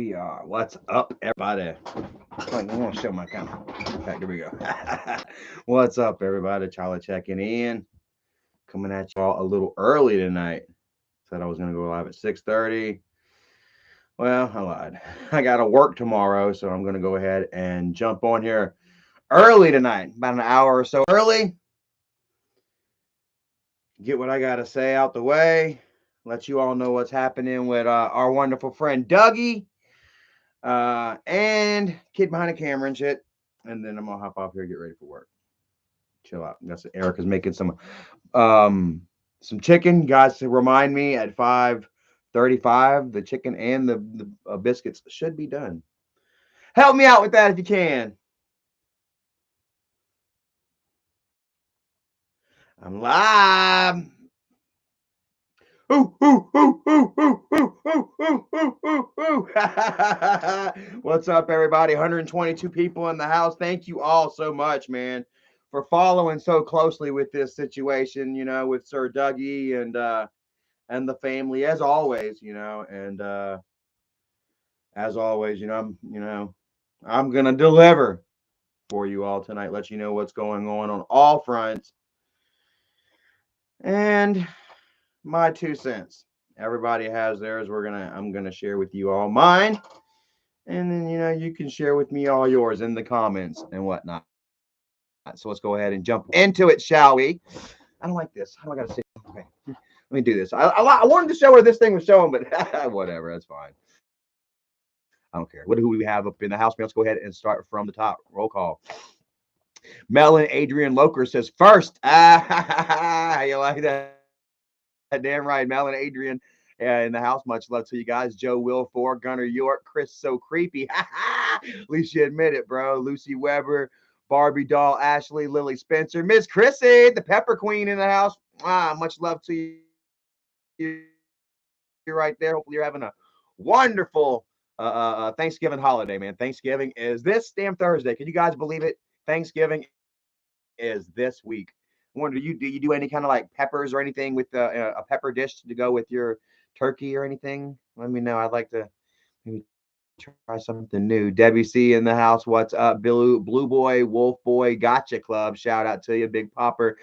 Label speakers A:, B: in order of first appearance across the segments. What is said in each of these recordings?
A: we are. What's up, everybody? I want to show my camera. Okay, here we go. What's up, everybody? Charlie checking in. Coming at y'all a little early tonight. Said I was going to go live at 6:30. Well, I lied. I got to work tomorrow, so I'm going to go ahead and jump on here early tonight. About an hour or so early. Get what I got to say out the way. Let you all know what's happening with our wonderful friend Dougie. And kid behind the camera and shit. And then I'm gonna hop off here and get ready for work. Chill out. That's Erica's making some chicken. Guys, to remind me at 5:35, the chicken and the biscuits should be done. Help me out with that if you can. I'm live. Ooh, ooh, ooh, ooh, ooh, ooh, ooh, ooh, ooh, ooh, ooh. What's up, everybody? 122 people in the house. Thank you all so much, man, for following so closely with this situation, with Sir Dougie and the family, as always, and as always, I'm gonna deliver for you all tonight, let you know what's going on all fronts. And my 2 cents. Everybody has theirs. I'm gonna share with you all mine, and then you can share with me all yours in the comments and whatnot. So let's go ahead and jump into it, shall we? I don't like this. How do I gotta say? Okay, let me do this. I wanted to show her this thing was showing, but whatever, that's fine. I don't care. Who do we have up in the house? Let's go ahead and start from the top. Roll call. Melon Adrian Loker says first. You like that? Damn right, Melon Adrian in the house. Much love to you guys. Joe Will 4, Gunner York, Chris so creepy. At least you admit it, bro. Lucy Weber, Barbie doll, Ashley, Lily Spencer, Miss Chrissy, the Pepper Queen in the house. Much love to you right there. Hopefully you're having a wonderful Thanksgiving holiday, man. Thanksgiving is this damn Thursday. Can you guys believe it? Thanksgiving is this week. I wonder, do you do any kind of like peppers or anything with a pepper dish to go with your turkey or anything? Let me know. I'd like to maybe try something new. Debbie C in the house. What's up? Blue Boy, Wolf Boy, Gotcha Club. Shout out to you, Big Popper.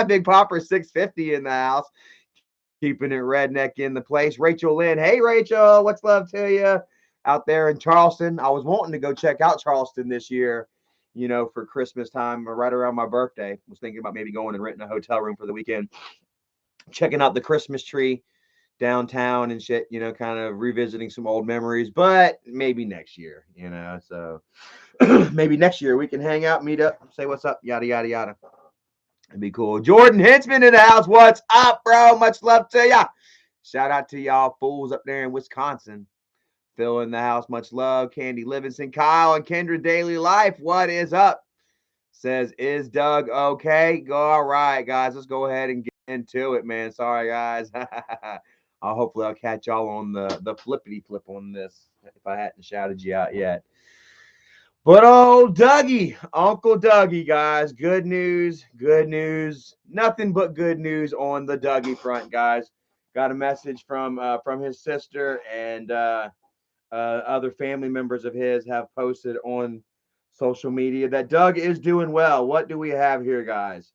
A: Big Popper 650 in the house. Keeping it redneck in the place. Rachel Lynn. Hey, Rachel. What's love to you? Out there in Charleston. I was wanting to go check out Charleston this year, for Christmas time, or right around my birthday. Was thinking about maybe going and renting a hotel room for the weekend, checking out the Christmas tree downtown and shit, kind of revisiting some old memories, but maybe next year, so maybe next year we can hang out, meet up, say what's up, yada, yada, yada. It'd be cool. Jordan Hinchman in the house. What's up, bro? Much love to ya. Shout out to y'all fools up there in Wisconsin. Phil in the house. Much love. Candy Livingston, Kyle, and Kendra Daily Life. What is up? Says, is Doug okay? Go all right, guys. Let's go ahead and get into it, man. Sorry, guys. Hopefully I'll catch y'all on the flippity flip on this if I hadn't shouted you out yet. But old Dougie, Uncle Dougie, guys, good news, good news. Nothing but good news on the Dougie front, guys. Got a message from his sister, and other family members of his have posted on social media that Doug is doing well. What do we have here, guys?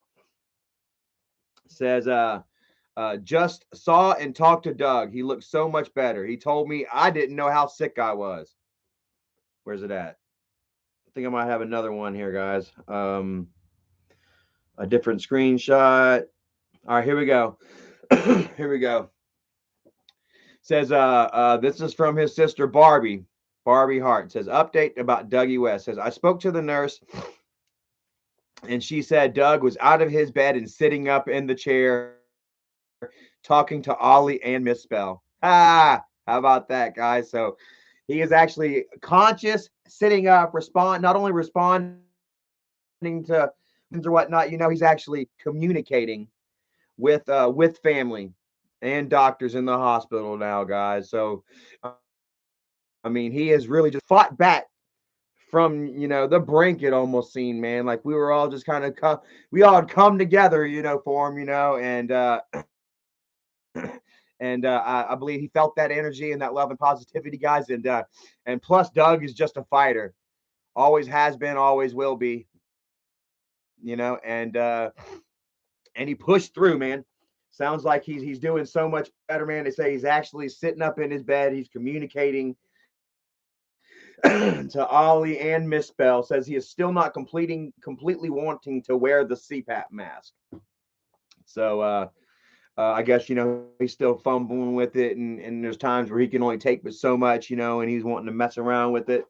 A: Says, just saw and talked to Doug. He looks so much better. He told me I didn't know how sick I was. Where's it at? I think I might have another one here, guys. A different screenshot. All right, here we go. Here we go. Says, this is from his sister Barbie. Barbie Hart says, update about Dougie West. Says, I spoke to the nurse and she said Doug was out of his bed and sitting up in the chair talking to Ollie and Miss Spell. How about that, guys? So he is actually conscious, sitting up, not only responding to or whatnot, he's actually communicating with family and doctors in the hospital now, guys. So I mean, he has really just fought back from the brink. It almost seemed, man, like we were all just kind of we all had come together for him, and And I believe he felt that energy and that love and positivity, guys. And plus, Doug is just a fighter. Always has been, always will be. And he pushed through, man. Sounds like he's doing so much better, man. They say he's actually sitting up in his bed. He's communicating to Ollie and Miss Bell. Says he is still not completely wanting to wear the CPAP mask. So I guess he's still fumbling with it, and there's times where he can only take but so much, and he's wanting to mess around with it.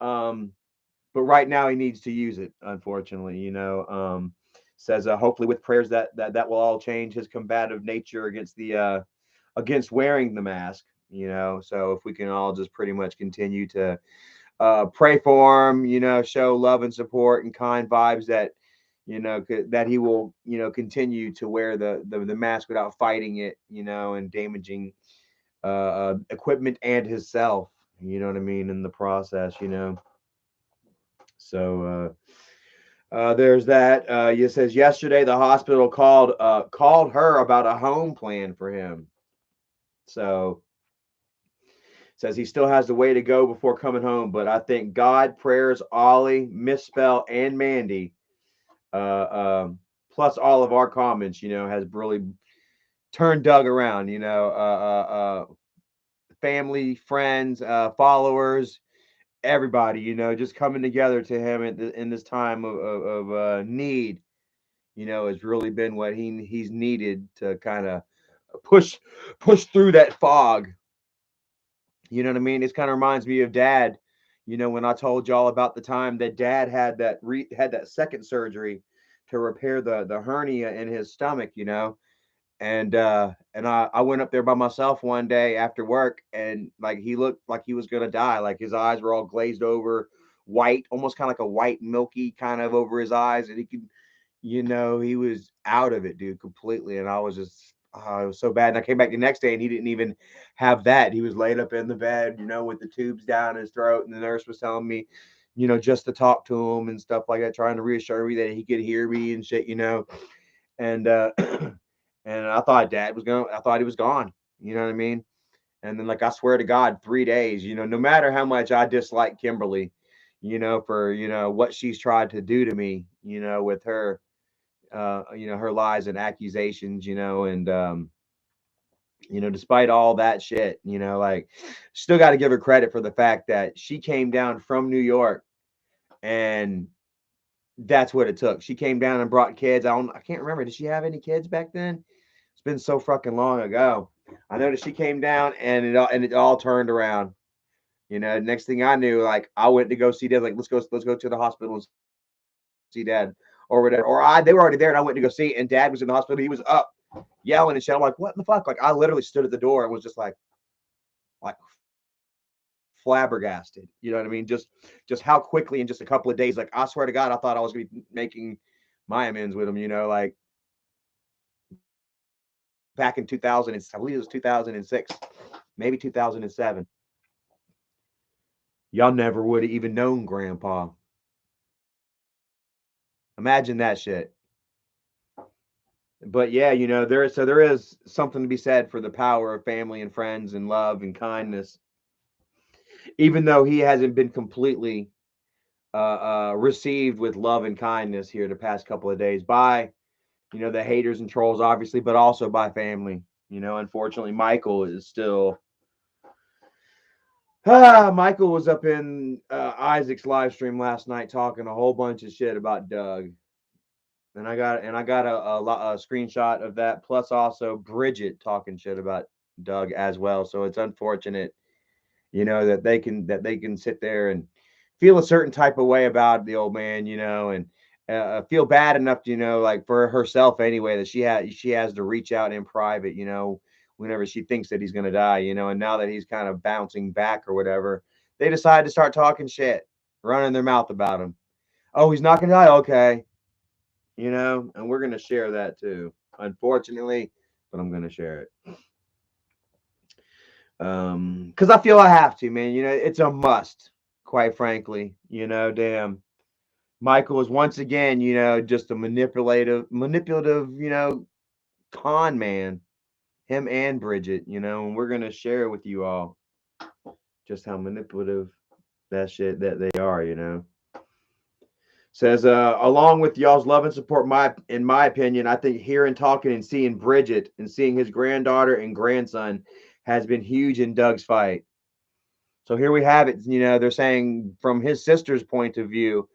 A: But right now he needs to use it. Unfortunately, says hopefully with prayers that will all change his combative nature against wearing the mask. So if we can all just pretty much continue to pray for him, show love and support and kind vibes that he will, continue to wear the mask without fighting it, and damaging equipment and himself, you know what I mean, in the process. So there's that. It says yesterday the hospital called her about a home plan for him. So says he still has the way to go before coming home, but I think God, prayers, Ollie, Misspell, and Mandy, plus all of our comments, has really turned Doug around. Family, friends, followers, everybody, just coming together to him in this time of need, has really been what he's needed to kind of push through that fog. You know what I mean? It kind of reminds me of Dad. When I told y'all about the time that Dad had that second surgery to repair the hernia in his stomach. And I went up there by myself one day after work, and like he looked like he was gonna die. Like his eyes were all glazed over, white, almost kind of like a white milky kind of over his eyes, and he was out of it, dude, completely. And I was just, it was so bad. And I came back the next day, and he didn't even have that. He was laid up in the bed, with the tubes down his throat, and the nurse was telling me, just to talk to him and stuff like that, trying to reassure me that he could hear me and shit. And and I thought I thought he was gone. You know what I mean? And then, like, I swear to God, 3 days, no matter how much I dislike Kimberly, for, what she's tried to do to me, with her, her lies and accusations, and despite all that shit, like, still got to give her credit for the fact that she came down from New York, and that's what it took. She came down and brought kids. I can't remember. Did she have any kids back then? It's been so fucking long ago. I know that she came down, and it all turned around. Next thing I knew, like, I went to go see Dad. Like, let's go to the hospital and see Dad or whatever. They were already there, and I went to go see, and Dad was in the hospital. He was up yelling and shit. I'm like, what in the fuck? Like, I literally stood at the door and was just like flabbergasted. You know what I mean? Just how quickly in just a couple of days. Like, I swear to God, I thought I was gonna be making my amends with him. Like back in 2000, I believe it was 2006, maybe 2007. Y'all never would have even known Grandpa. Imagine that shit. But yeah, there is something to be said for the power of family and friends and love and kindness. Even though he hasn't been completely received with love and kindness here the past couple of days by, the haters and trolls, obviously, but also by family. Unfortunately, Michael is still. Michael was up in Isaac's live stream last night talking a whole bunch of shit about Doug, and I got a screenshot of that. Plus, also Bridget talking shit about Doug as well. So it's unfortunate, that they can sit there and feel a certain type of way about the old man, and feel bad enough, like for herself anyway, that she has to reach out in private, whenever she thinks that he's gonna die, and now that he's kind of bouncing back or whatever, they decide to start talking shit, running their mouth about him. Oh, he's not gonna die, okay, and we're gonna share that too, unfortunately, but I'm gonna share it. Because I feel I have to, man. It's a must, quite frankly. Damn. Michael is once again, just a manipulative, con man him and Bridget, you know, and we're gonna share with you all just how manipulative that shit that they are, you know. Says, along with y'all's love and support, in my opinion, I think hearing, talking, and seeing Bridget and seeing his granddaughter and grandson has been huge in Doug's fight. So here we have it. You know, they're saying from his sister's point of view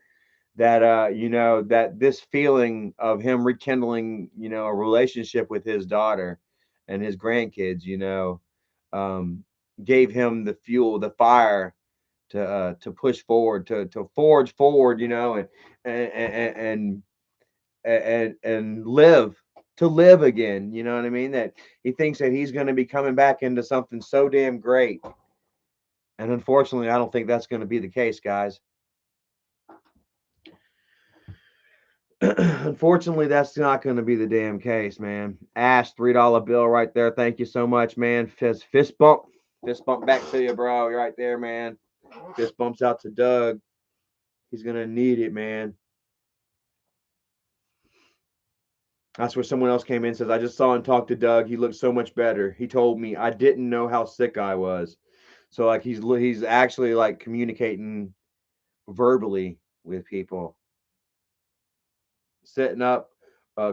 A: that you know, that this feeling of him rekindling, you know, a relationship with his daughter and his grandkids, you know, um, gave him the fuel, the fire to push forward, to forge forward, you know, and and and live, to live again. You know what I mean? That he thinks that he's going to be coming back into something so damn great, and unfortunately, I don't think that's going to be the case, guys. Unfortunately, that's not going to be the damn case, man. Ash, $3 bill right there. Thank you so much, man. Fist bump back to you, bro. You're right there, man. Fist bumps out to Doug. He's gonna need it, man. That's where someone else came in and says, I just saw and talked to Doug. He looked so much better. He told me I didn't know how sick I was. So like he's actually like communicating verbally with people, setting up,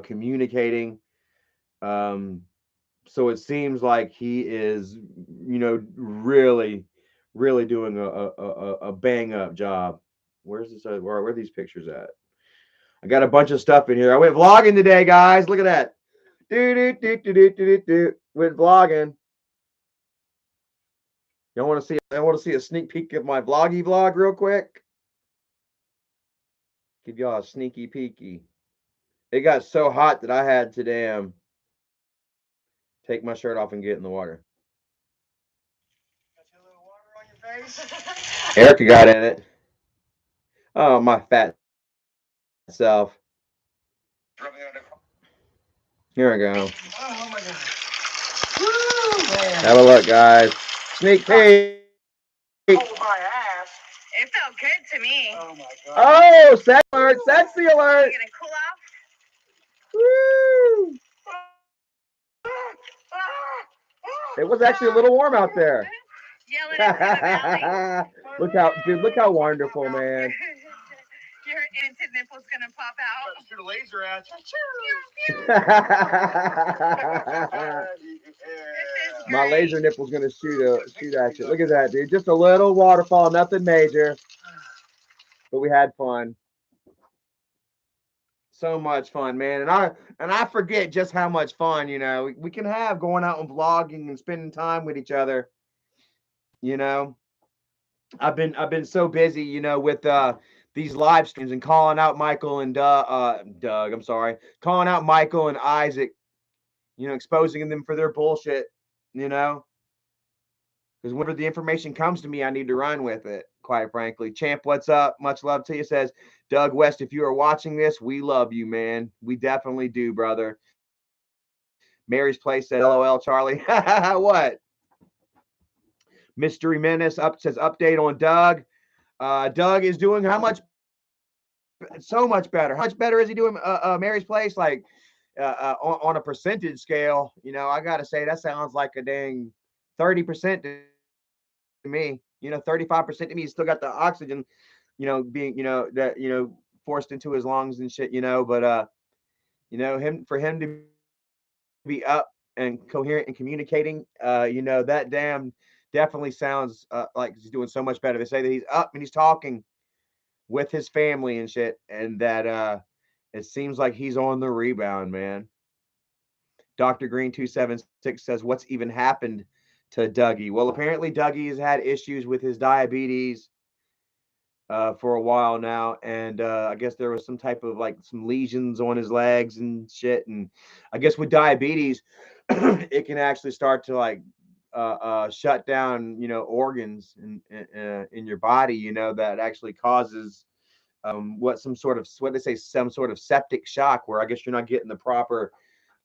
A: communicating. Um, so it seems like he is, you know, really, really doing a bang up job. Where's this? Where are these pictures at? I got a bunch of stuff in here. I went vlogging today, guys. Look at that. Went vlogging. Y'all want to see? I want to see a sneak peek of my vlog real quick. Give y'all a sneaky peeky. It got so hot that I had to take my shirt off and get in the water. Erica got in it. Oh, my fat self. Here we go. Oh my god. Woo, have a look, guys. Sneak peek.
B: Oh, my ass. It felt good to me. Oh my god.
A: Oh, sexy alert! Sexy alert!
B: You gonna cool off?
A: Woo! It was actually a little warm out there. Look how wonderful, man.
B: Your innocent nipple's gonna pop out.
C: Shoot a laser at
B: you.
A: My laser nipple's gonna shoot at you. Look at that, dude. Just a little waterfall, nothing major. But we had fun. So much fun, man. And I forget just how much fun, you know, we can have going out and vlogging and spending time with each other. You know, I've been so busy, you know, with these live streams and calling out Michael and Doug, I'm sorry, calling out Michael and Isaac, you know, exposing them for their bullshit, you know, because whenever the information comes to me, I need to run with it. Quite frankly, Champ, what's up? Much love to you. Says Doug West, if you are watching this, we love you, man. We definitely do, brother. Mary's Place said, LOL, Charlie. What? Mystery Menace says update on Doug. Doug is doing how much? So much better. How much better is he doing? Mary's Place, like on a percentage scale. You know, I gotta say that sounds like a dang 30% to me. You know, 35% to me. He's still got the oxygen. You know, being that forced into his lungs and shit. You know, but you know him to be up and coherent and communicating. You know, that damn definitely sounds like he's doing so much better. They say that he's up and he's talking with his family and shit, and that it seems like he's on the rebound, man. Dr. Green 276 says, "What's even happened to Dougie?" Well, apparently Dougie has had issues with his diabetes for a while now, and I guess there was some type of like some lesions on his legs and shit, and I guess with diabetes, it can actually start to like shut down, you know, organs in your body, you know, that actually causes what they say, some sort of septic shock, where I guess you're not getting the proper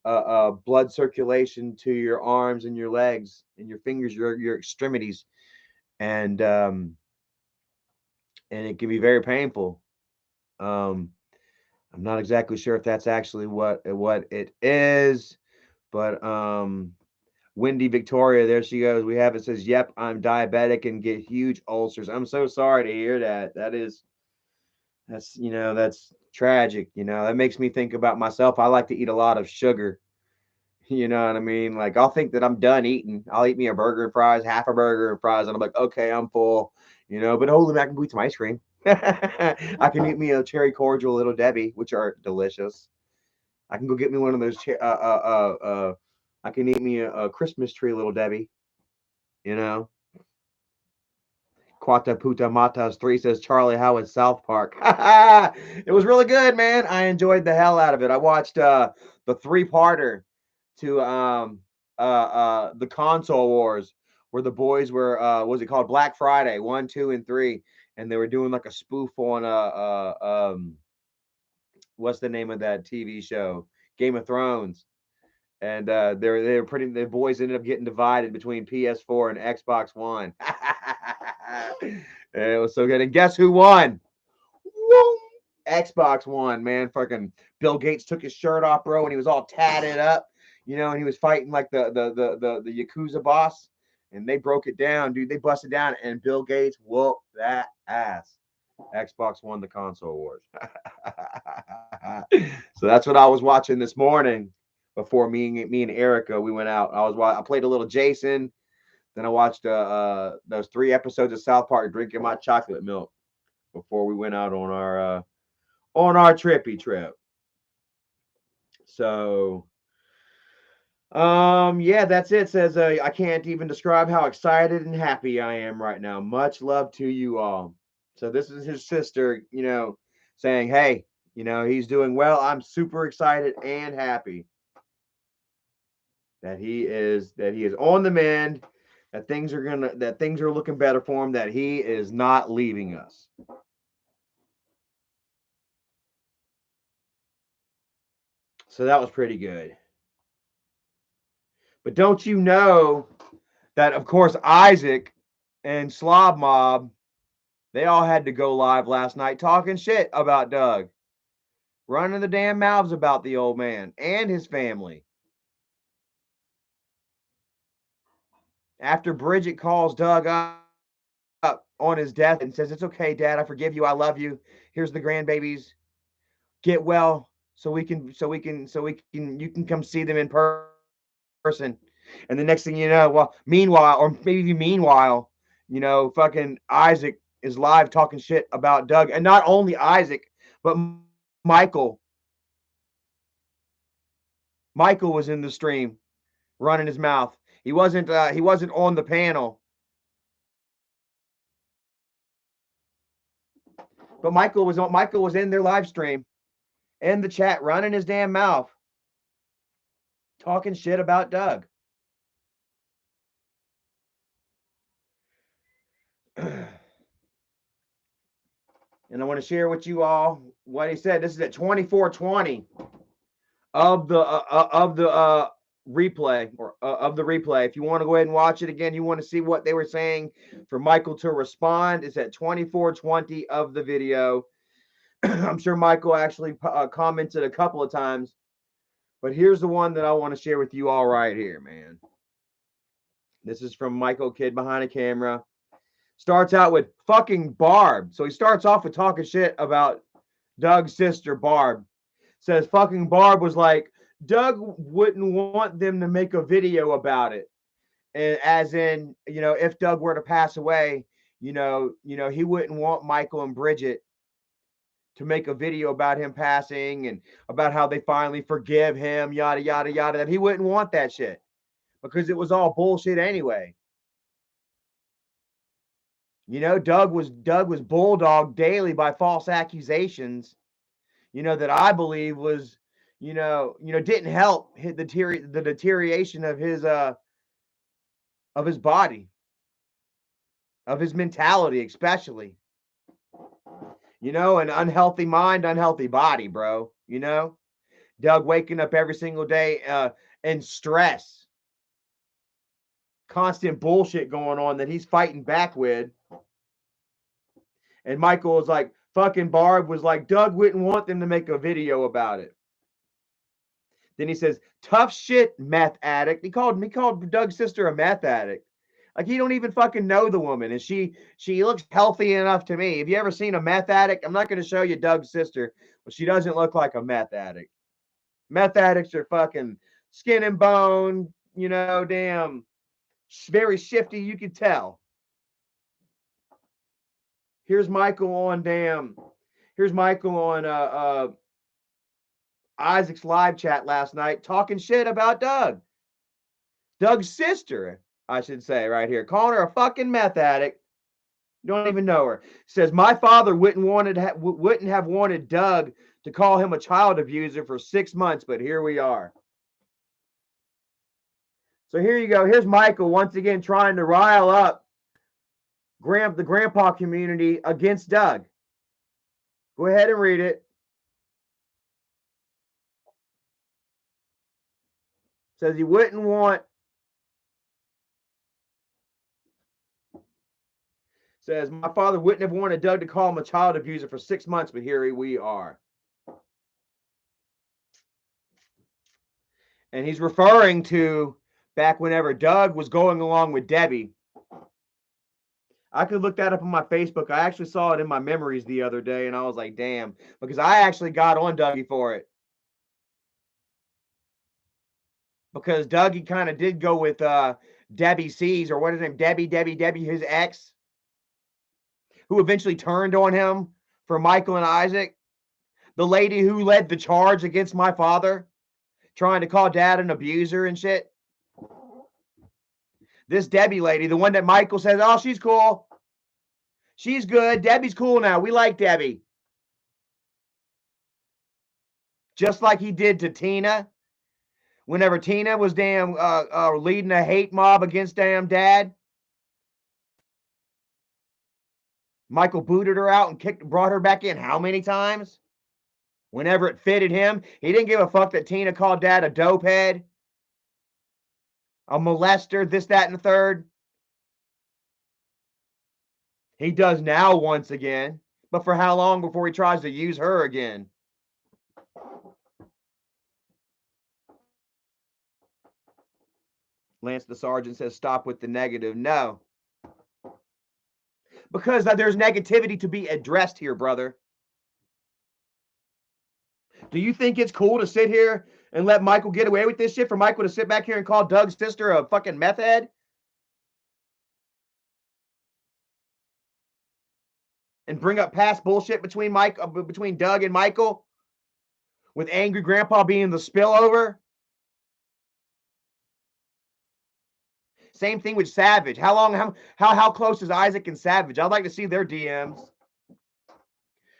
A: blood circulation to your arms and your legs and your fingers, your extremities, and it can be very painful. Um, I'm not exactly sure if that's actually what it is, but Wendy Victoria, there she goes. We have it says, "Yep, I'm diabetic and get huge ulcers." I'm so sorry to hear that. That's tragic. That makes me think about myself. I like to eat a lot of sugar. You know what I mean? Like, I'll think that I'm done eating. I'll eat me a burger and fries, half a burger and fries, and I'm like, okay, I'm full. But holy man, I can go eat some ice cream. I can eat me a cherry cordial Little Debbie, which are delicious. I can go get me one of those. I can eat me a Christmas tree Little Debbie. You know. Quata Puta Matas 3 says, Charlie, how was South Park? It was really good, man. I enjoyed the hell out of it. I watched the 3-parter to the console wars, where the boys were was it called Black Friday 1, 2, and 3, and they were doing like a spoof on what's the name of that TV show, Game of Thrones. And they were pretty. The boys ended up getting divided between PS4 and Xbox One. It was so good. And guess who won? Woo! Xbox One, man. Fucking Bill Gates took his shirt off, bro, and he was all tatted up, and he was fighting like the Yakuza boss, and they broke it down, dude. They busted down, and Bill Gates whooped that ass. Xbox won the console wars. So that's what I was watching this morning before me and Erica, we went out. I played a little Jason. Then I watched those 3 episodes of South Park, drinking my chocolate milk before we went out on our trippy trip. So, yeah, that's it. Says I can't even describe how excited and happy I am right now. Much love to you all. So this is his sister, saying, hey, he's doing well. I'm super excited and happy that he is on the mend, that things are looking better for him, that he is not leaving us. So that was pretty good. But don't you know that, of course, Isaac and Slob Mob, they all had to go live last night talking shit about Doug, running the damn mouths about the old man and his family. After Bridget calls Doug up on his death and says, "It's okay, Dad. I forgive you. I love you. Here's the grandbabies. Get well so you can come see them in person." And the next thing you know, meanwhile, fucking Isaac is live talking shit about Doug, and not only Isaac, but Michael. Michael was in the stream, running his mouth. He wasn't on the panel, but Michael was in their live stream, in the chat, running his damn mouth, talking shit about Doug. And I want to share with you all what he said. This is at 24:20 of the replay, or of the replay. If you want to go ahead and watch it again, you want to see what they were saying for Michael to respond. It's at 24:20 of the video. I'm sure Michael actually commented a couple of times, but here's the one that I want to share with you all right here, man. This is from Michael Kidd behind a camera. Starts out with fucking Barb. So he starts off with talking shit about Doug's sister, Barb. Says fucking Barb was like, Doug wouldn't want them to make a video about it. And as in, if Doug were to pass away, he wouldn't want Michael and Bridget to make a video about him passing and about how they finally forgive him, yada, yada, yada. That he wouldn't want that shit because it was all bullshit anyway. Doug was bulldogged daily by false accusations, that I believe was, didn't help the deterioration of his body, of his mentality, especially. An unhealthy mind, unhealthy body, bro. Doug waking up every single day in stress, constant bullshit going on that he's fighting back with. And Michael was like, fucking Barb was like, Doug wouldn't want them to make a video about it. Then he says, tough shit, meth addict. He called Doug's sister a meth addict. Like, he don't even fucking know the woman. And she looks healthy enough to me. Have you ever seen a meth addict? I'm not going to show you Doug's sister, but she doesn't look like a meth addict. Meth addicts are fucking skin and bone, you know, damn, very shifty, you can tell. Here's Michael on Isaac's live chat last night talking shit about Doug. Doug's sister, I should say, right here, calling her a fucking meth addict. You don't even know her. Says my father wouldn't have wanted Doug to call him a child abuser for 6 months, but here we are. So here you go. Here's Michael once again trying to rile up the grandpa community against Doug. Go ahead and read it. Says he wouldn't want. Says my father wouldn't have wanted Doug to call him a child abuser for 6 months, but here we are. And he's referring to back whenever Doug was going along with Debbie. I could look that up on my Facebook. I actually saw it in my memories the other day, and I was like, damn, because I actually got on Dougie for it. Because Dougie kind of did go with Debbie C's, or what is her name? Debbie, his ex, who eventually turned on him for Michael and Isaac. The lady who led the charge against my father, trying to call Dad an abuser and shit. This Debbie lady, the one that Michael says, oh, she's cool. She's good. Debbie's cool now. We like Debbie. Just like he did to Tina. Whenever Tina was damn leading a hate mob against damn Dad. Michael booted her out and brought her back in how many times? Whenever it fitted him. He didn't give a fuck that Tina called Dad a dopehead, a molester, this, that, and the third. He does now once again. But for how long before he tries to use her again? Lance the Sergeant says, stop with the negative. No. Because there's negativity to be addressed here, brother. Do you think it's cool to sit here and let Michael get away with this shit? For Michael to sit back here and call Doug's sister a fucking meth head? And bring up past bullshit between Doug and Michael? With angry grandpa being the spillover? Same thing with Savage. How close is Isaac and Savage? I'd like to see their DMs.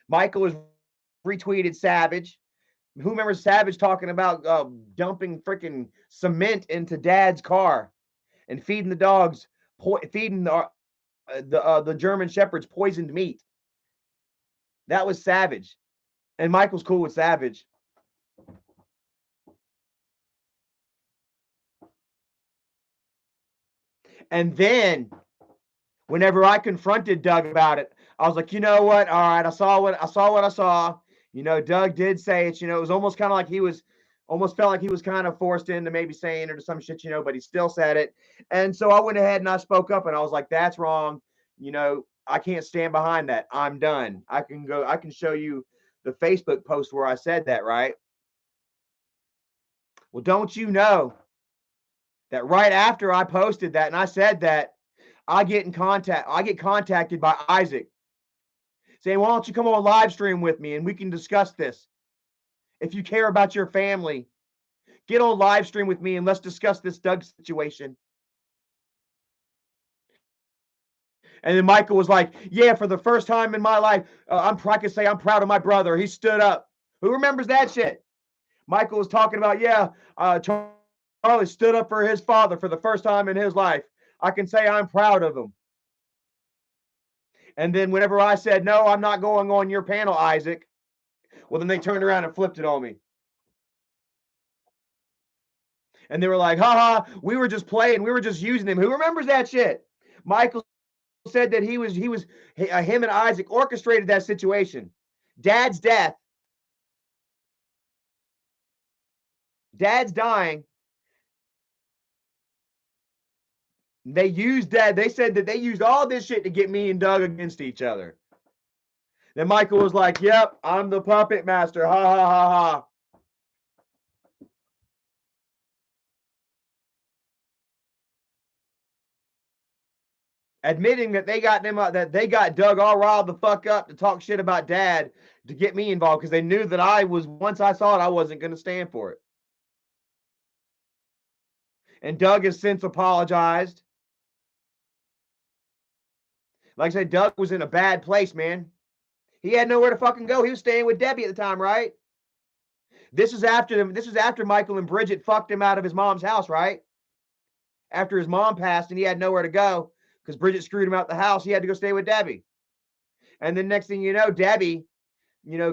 A: Michael has retweeted Savage. Who remembers Savage talking about dumping freaking cement into Dad's car and feeding the dogs, feeding the German Shepherds poisoned meat? That was Savage. And Michael's cool with Savage. And then, whenever I confronted Doug about it, I was like, you know what? All right, I saw what I saw. You know, Doug did say it. You know, it was almost kind of like almost felt like he was kind of forced into maybe saying it or some shit, you know, but he still said it. And so I went ahead and I spoke up and I was like, that's wrong. You know, I can't stand behind that. I'm done. I can show you the Facebook post where I said that, right? Well, don't you know that right after I posted that and I said that, I get contacted by Isaac saying, why don't you come on live stream with me and we can discuss this? If you care about your family, get on live stream with me and let's discuss this Doug situation. And then Michael was like, yeah, for the first time in my life, I can say I'm proud of my brother. He stood up. Who remembers that shit? Michael was talking about, Charlie stood up for his father for the first time in his life. I can say I'm proud of him. And then whenever I said, no, I'm not going on your panel, Isaac, well, then they turned around and flipped it on me. And they were like, haha, we were just playing. We were just using him. Who remembers that shit? Michael said that him and Isaac orchestrated that situation. Dad's death. Dad's dying. They used Dad. They said that they used all this shit to get me and Doug against each other. Then Michael was like, yep, I'm the puppet master. Ha ha ha ha. Admitting that they got Doug all riled the fuck up to talk shit about Dad to get me involved because they knew that once I saw it, I wasn't going to stand for it. And Doug has since apologized. Like I said, Doug was in a bad place, man. He had nowhere to fucking go. He was staying with Debbie at the time, right? This is after Michael and Bridget fucked him out of his mom's house, right? After his mom passed and he had nowhere to go because Bridget screwed him out the house, he had to go stay with Debbie. And then next thing you know, Debbie,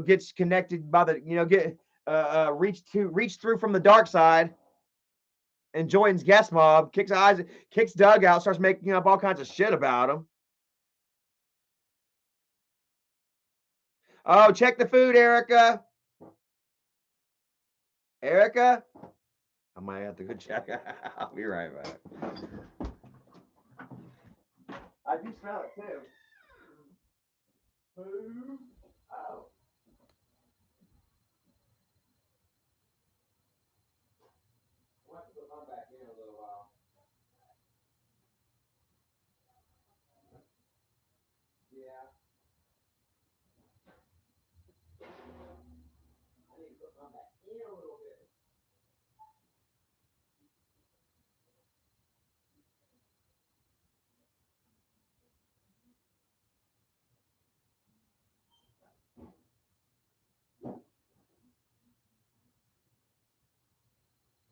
A: gets connected by the, reached through from the dark side and joins Guest Mob, kicks Doug out, starts making up all kinds of shit about him. Oh, check the food, Erica. Erica? I might have to go check. I'll be right back. I do smell it too. Food. Oh. We'll have to put mine back in a little while. Yeah. I need to put mine back in a little bit.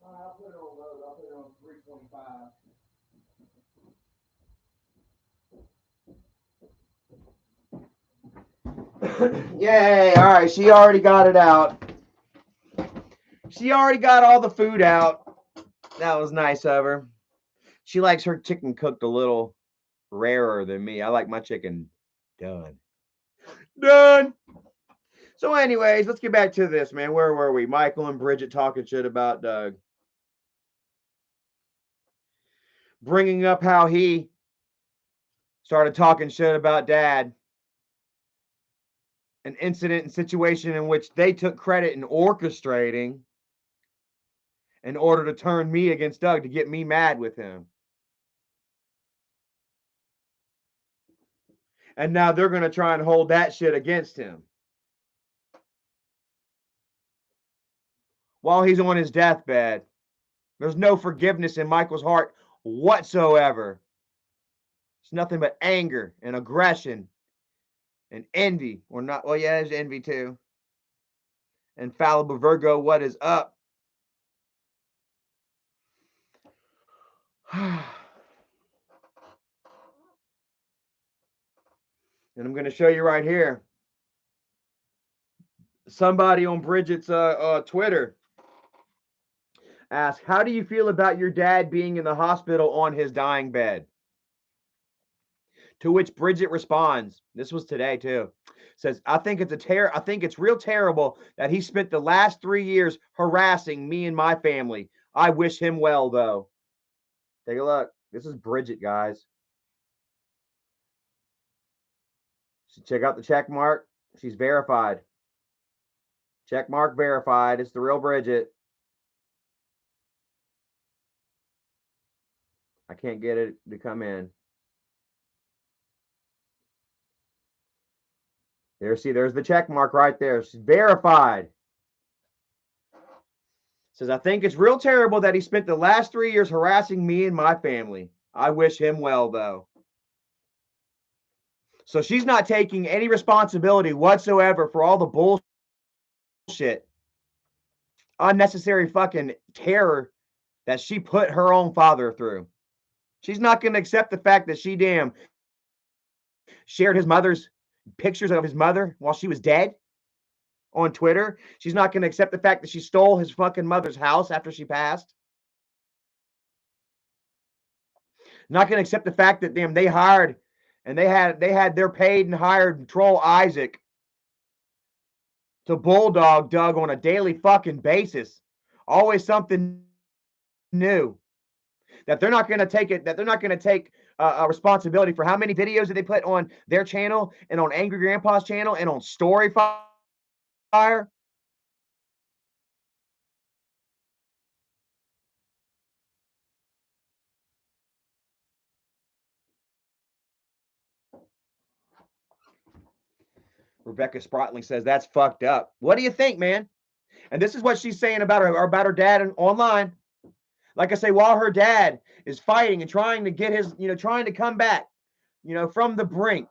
A: I'll put it on low. I'll put it on 325. Yay. All right. She already got it out. She already got all the food out. That was nice of her. She likes her chicken cooked a little rarer than me. I like my chicken done. Done. So anyways, let's get back to this, man. Where were we? Michael and Bridget talking shit about Doug. Bringing up how he started talking shit about Dad. An incident and situation in which they took credit in orchestrating in order to turn me against Doug to get me mad with him. And now they're going to try and hold that shit against him. While he's on his deathbed. There's no forgiveness in Michael's heart whatsoever. It's nothing but anger and aggression and envy. Or not. Well, yeah, there's envy too. Infallible Virgo, what is up? And I'm going to show you right here. Somebody on Bridget's Twitter asked, how do you feel about your dad being in the hospital on his dying bed? To which Bridget responds, this was today too, says, I think it's real terrible that he spent the last 3 years harassing me and my family. I wish him well, though. Take a look. This is Bridget, guys. So check out the check mark. She's verified. Check mark verified. It's the real Bridget. I can't get it to come in. There, see, there's the check mark right there. She's verified. Says, I think it's real terrible that he spent the last 3 years harassing me and my family. I wish him well, though. So she's not taking any responsibility whatsoever for all the bullshit, unnecessary fucking terror that she put her own father through. She's not going to accept the fact that she shared his mother's pictures of his mother while she was dead on Twitter. She's not going to accept the fact that she stole his fucking mother's house after she passed. Not going to accept the fact that they hired and they had their paid and hired troll Isaac to bulldog Doug on a daily fucking basis Always something new. That they're not going to take it, that they're not going to take a responsibility for how many videos that they put on their channel and on Angry Grandpa's channel and on Storyfire. Rebecca Sprotling says that's fucked up. What do you think, man? And this is what she's saying about her dad online. Like I say, while her dad is fighting and trying to get his, trying to come back, from the brink.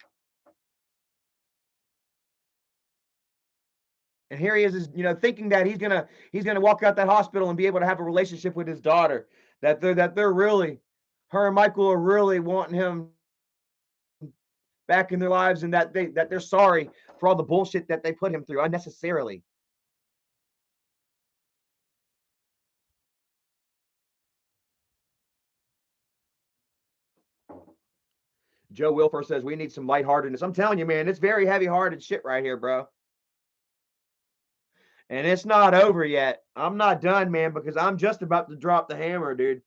A: And here he is, thinking that he's gonna walk out that hospital and be able to have a relationship with his daughter. That they're really, her and Michael are really wanting him back in their lives, and that they're sorry for all the bullshit that they put him through unnecessarily. Joe Wilfer says we need some lightheartedness. I'm telling you, man, it's very heavy-hearted shit right here, bro. And it's not over yet. I'm not done, man, because I'm just about to drop the hammer, dude.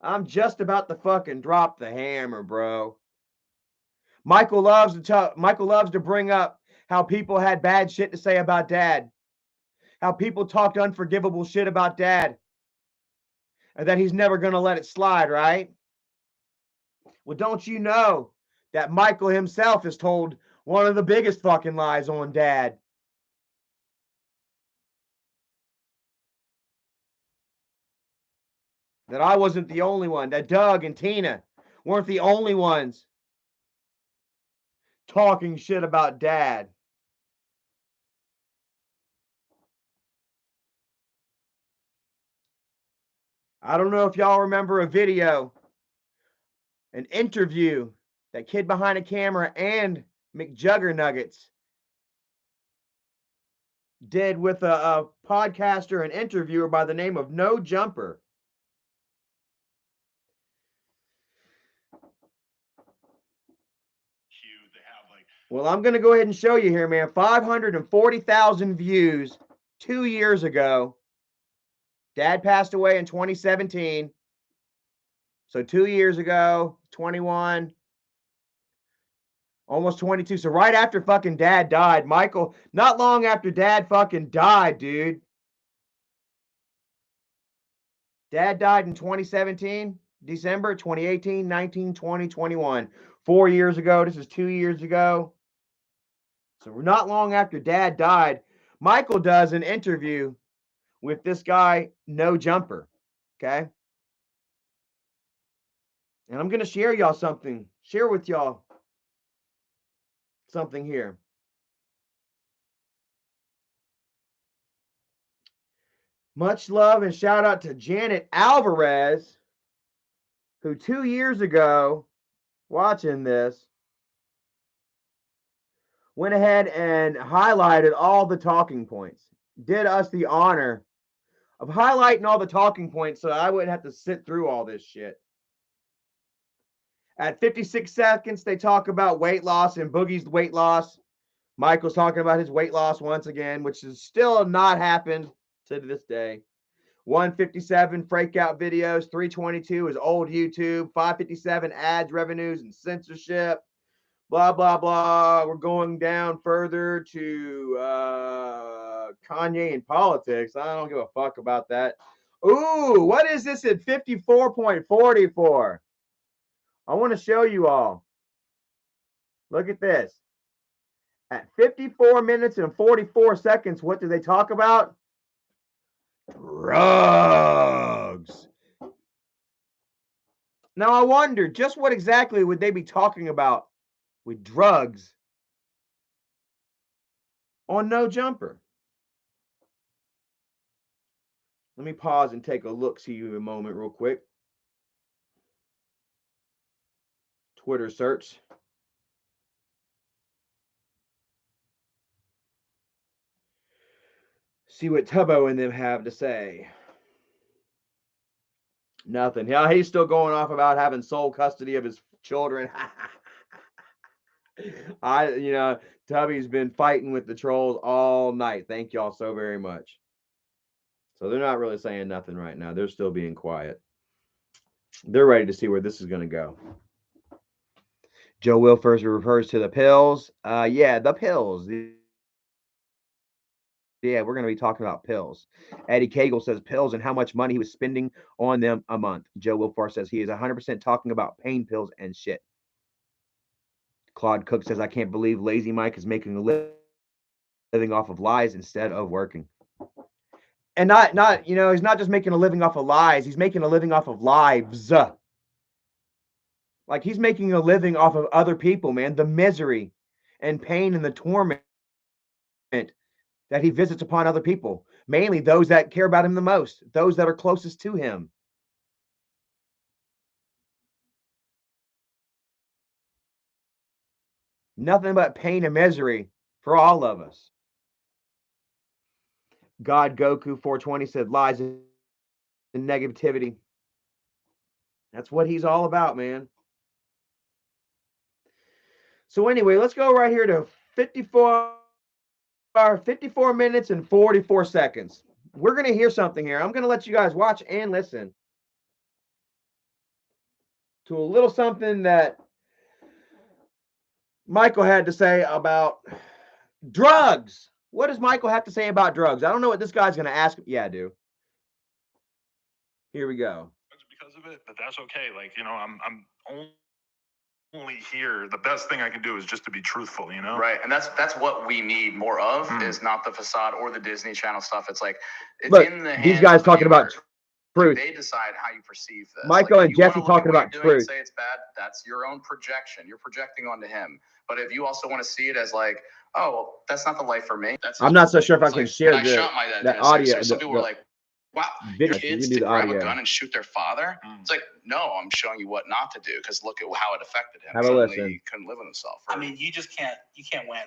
A: I'm just about to fucking drop the hammer, bro. Michael loves to bring up how people had bad shit to say about dad. How people talked unforgivable shit about dad. And that he's never going to let it slide, right? Well, don't you know that Michael himself has told one of the biggest fucking lies on dad? That I wasn't the only one. That Doug and Tina weren't the only ones talking shit about dad. I don't know if y'all remember a video, an interview that Kid Behind a Camera and McJuggernuggets did with a podcaster and interviewer by the name of No Jumper. Well, I'm going to go ahead and show you here, man. 540,000 views 2 years ago. Dad passed away in 2017. So 2 years ago, 21, almost 22. So right after fucking dad died, Michael, not long after dad fucking died, dude. Dad died in 2017, December, 2018, 19, 20, 21. 4 years ago. This is 2 years ago. So not long after dad died, Michael does an interview with this guy, No Jumper. Okay. And I'm going to share with y'all something here. Much love and shout out to Janet Alvarez, who 2 years ago, watching this, went ahead and highlighted all the talking points. Did us the honor of highlighting all the talking points so I wouldn't have to sit through all this shit. At 56 seconds, they talk about weight loss and Boogie's weight loss. Michael's talking about his weight loss once again, which has still not happened to this day. 157 freakout videos, 322 is old YouTube, 557 ads, revenues, and censorship. Blah, blah, blah. We're going down further to Kanye and politics. I don't give a fuck about that. Ooh, what is this at 54.44? I want to show you all. Look at this. At 54 minutes and 44 seconds, what do they talk about? Drugs. Now, I wonder, just what exactly would they be talking about with drugs on No Jumper? Let me pause and take a look, see you in a moment real quick. Twitter search. See what Tubbo and them have to say. Nothing. Yeah, he's still going off about having sole custody of his children. Tubby's been fighting with the trolls all night. Thank y'all so very much. So they're not really saying nothing right now. They're still being quiet. They're ready to see where this is going to go. Joe Wilfers refers to the pills. Yeah, the pills. Yeah, we're going to be talking about pills. Eddie Cagle says pills and how much money he was spending on them a month. Joe Wilfar says he is 100% talking about pain pills and shit. Claude Cook says, I can't believe Lazy Mike is making a living off of lies instead of working. And not, you know, he's not just making a living off of lies. He's making a living off of lives. Like he's making a living off of other people, man. The misery and pain and the torment that he visits upon other people, mainly those that care about him the most, those that are closest to him. Nothing but pain and misery for all of us. God Goku 420 said lies and negativity. That's what he's all about, man. So anyway, let's go right here to 54 minutes and 44 seconds. We're going to hear something here. I'm going to let you guys watch and listen to a little something that Michael had to say about drugs. What does Michael have to say about drugs? I don't know what this guy's going to ask. Yeah, I do. Here we go.
C: Because of it, but that's okay. Like, you know, I'm only here. The best thing I can do is just to be truthful, you know?
D: Right. And that's what we need more of is not the facade or the Disney Channel stuff. It's like, it's
A: Look,
D: in the hands
A: these guys talking about truth.
D: They decide how you perceive this.
A: Michael
D: like,
A: and Jesse talking about truth.
D: And say it's bad. That's your own projection. You're projecting onto him. But if you also want to see it as like, oh, well, that's not the life for me.
A: I'm not so sure if I can
D: like,
A: share
D: that
A: audio.
D: Some people were like, wow,
A: video,
D: kids to grab a gun and shoot their father. It's like, no, I'm showing you what not to do because look at how it affected him.
A: Have a listen.
D: He couldn't live with himself.
E: I mean, you can't win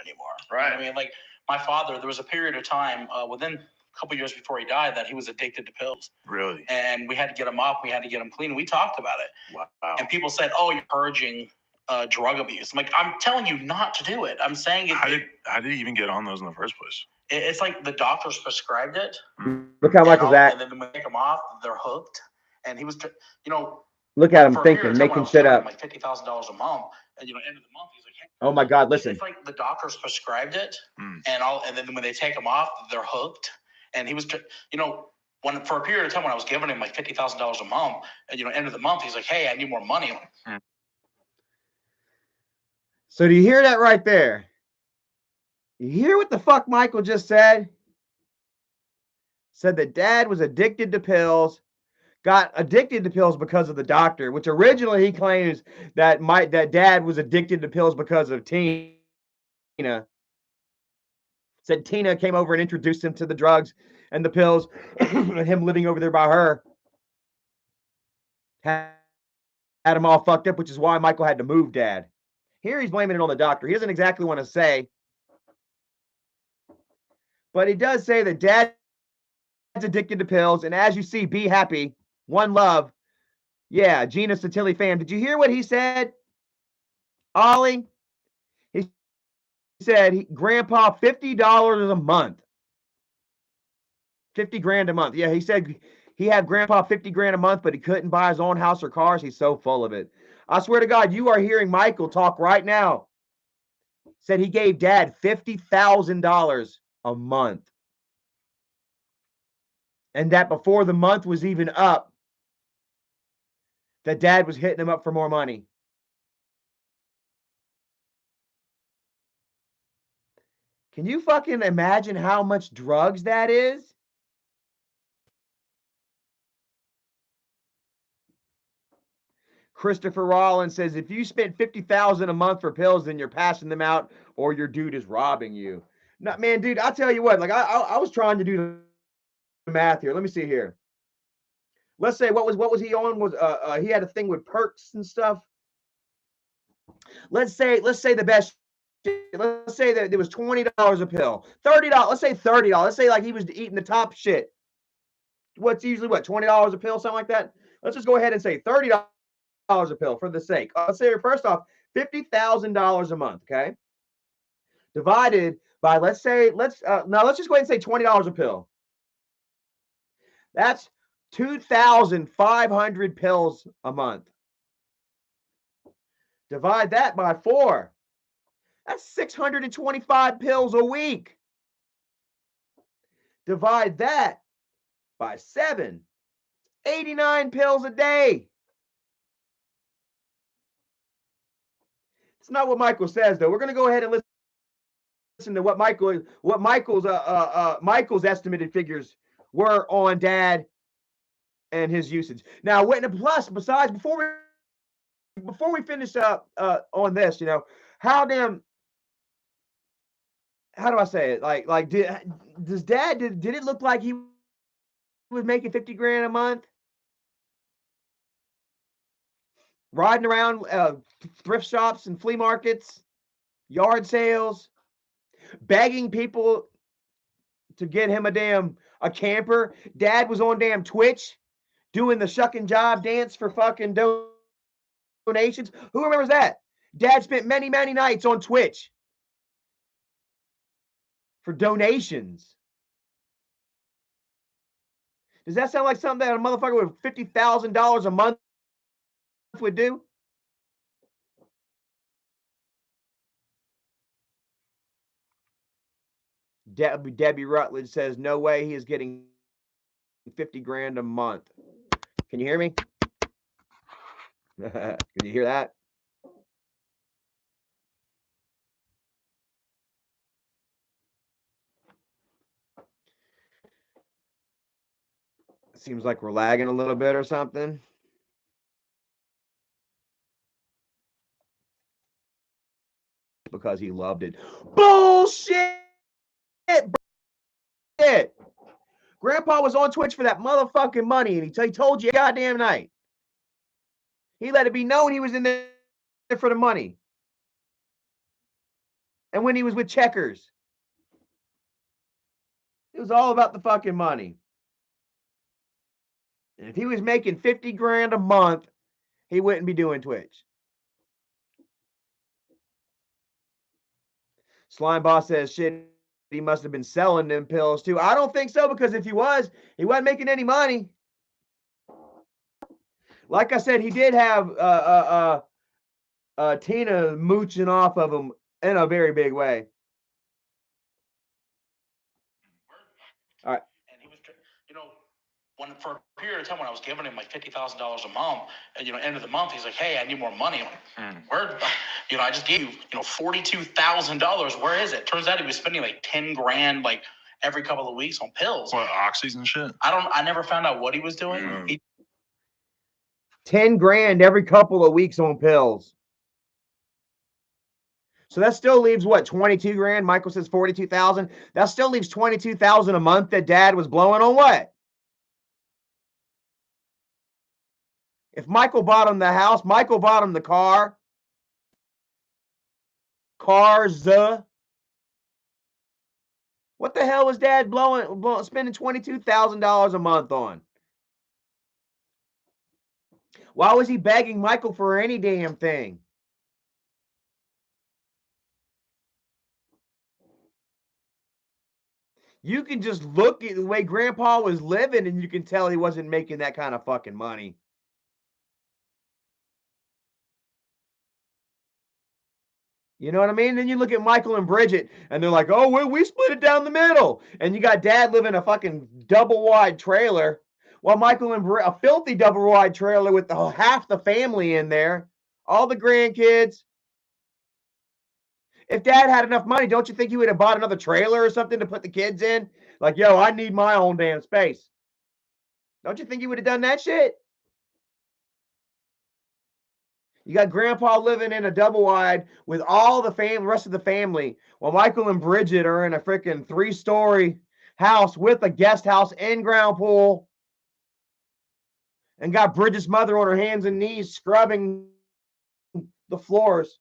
E: anymore.
D: Right.
E: I mean, like my father, there was a period of time within a couple years before he died that he was addicted to pills.
C: Really?
E: And we had to get him up. We had to get him clean. We talked about it.
C: Wow.
E: And people said, oh, you're purging drug abuse. I'm like, I'm telling you not to do it. I'm saying it.
C: How did he even get on those in the first place?
E: It's like the doctors prescribed it.
A: Look how Michael's at.
E: And then when they take them off, they're hooked. And he was, you know.
A: Look at him thinking, making shit up.
E: Like $50,000 a month. And, you know, end of the month, he's like, hey.
A: Oh my God, listen.
E: It's like the doctors prescribed it. And then when they take them off, they're hooked. And he was, you know, for a period of time when I was giving him like $50,000 a month, and, you know, end of the month, he's like, hey, I need more money.
A: So do you hear that right there? You hear what the fuck Michael just said? Said that dad was addicted to pills, got addicted to pills because of the doctor, which originally he claims that dad was addicted to pills because of Tina. Said Tina came over and introduced him to the drugs and the pills, and him living over there by her had him all fucked up, which is why Michael had to move dad. Here he's blaming it on the doctor. He doesn't exactly want to say, but he does say that dad's addicted to pills. And as you see, be happy, one love. Yeah, Gina Satilli fan. Did you hear what he said? Ollie? He said, Grandpa, $50 a month. 50 grand a month. Yeah, he said he had Grandpa 50 grand a month, but he couldn't buy his own house or cars. He's so full of it. I swear to God, you are hearing Michael talk right now. Said he gave dad $50,000 a month. And that before the month was even up, that dad was hitting him up for more money. Can you fucking imagine how much drugs that is? Christopher Rollins says, if you spent $50,000 a month for pills, then you're passing them out or your dude is robbing you. No, man, dude, I'll tell you what, like I was trying to do the math here. Let me see here. Let's say what was he on? Was he had a thing with perks and stuff. Let's say the best. Let's say that it was $20 a pill, $30. Let's say $30. Let's say like he was eating the top shit. What's usually what, $20 a pill, something like that. Let's just go ahead and say $30 a pill for the sake. Let's say first off, $50,000 a month. Okay, divided by let's just go ahead and say $20 a pill. That's 2,500 pills a month. Divide that by 4. That's 625 pills a week. Divide that by 7. 89 pills a day. It's not what Michael says, though. We're going to go ahead and listen to what Michael's estimated figures were on Dad and his usage. Now, plus, besides, before we finish up on this, you know, how do I say it? Like did it look like he was making 50 grand a month? Riding around thrift shops and flea markets, yard sales, begging people to get him a camper. Dad was on damn Twitch doing the shuck and jive dance for fucking donations. Who remembers that? Dad spent many, many nights on Twitch for donations. Does that sound like something that a motherfucker with $50,000 a month would do? Debbie Rutledge says, no way he is getting 50 grand a month. Can you hear me? Can you hear that? Seems like we're lagging a little bit or something. Because he loved it. Bullshit! Grandpa was on Twitch for that motherfucking money, and he told you goddamn night. He let it be known he was in there for the money. And when he was with Checkers, it was all about the fucking money. And if he was making 50 grand a month, he wouldn't be doing Twitch. Slime Boss says, shit, he must have been selling them pills too. I don't think so, because if he wasn't making any money. Like I said, he did have Tina mooching off of him in a very big way. All right.
E: And he was, you know, for a period of time when I was giving him like $50,000 a month, and end of the month, he's like, hey, I need more money. I'm like, where? I just gave you, $42,000. Where is it? Turns out he was spending like 10 grand like every couple of weeks on pills.
C: What, oxys and shit?
E: I never found out what he was doing.
A: 10 grand every couple of weeks on pills. So that still leaves what, 22 grand? Michael says 42,000. That still leaves 22,000 a month that Dad was blowing on what? If Michael bought him the house, Michael bought him the car. Cars. What the hell was Dad spending $22,000 a month on? Why was he begging Michael for any damn thing? You can just look at the way Grandpa was living and you can tell he wasn't making that kind of fucking money. You know what I mean? Then you look at Michael and Bridget and they're like, oh, we split it down the middle. And you got Dad living a fucking double wide trailer while Michael and a filthy double wide trailer with half the family in there, all the grandkids. If Dad had enough money, don't you think he would have bought another trailer or something to put the kids in? Like, yo, I need my own damn space. Don't you think he would have done that shit? You got Grandpa living in a double wide with all the rest of the family, while Michael and Bridget are in a freaking 3-story house with a guest house and ground pool, and got Bridget's mother on her hands and knees scrubbing the floors,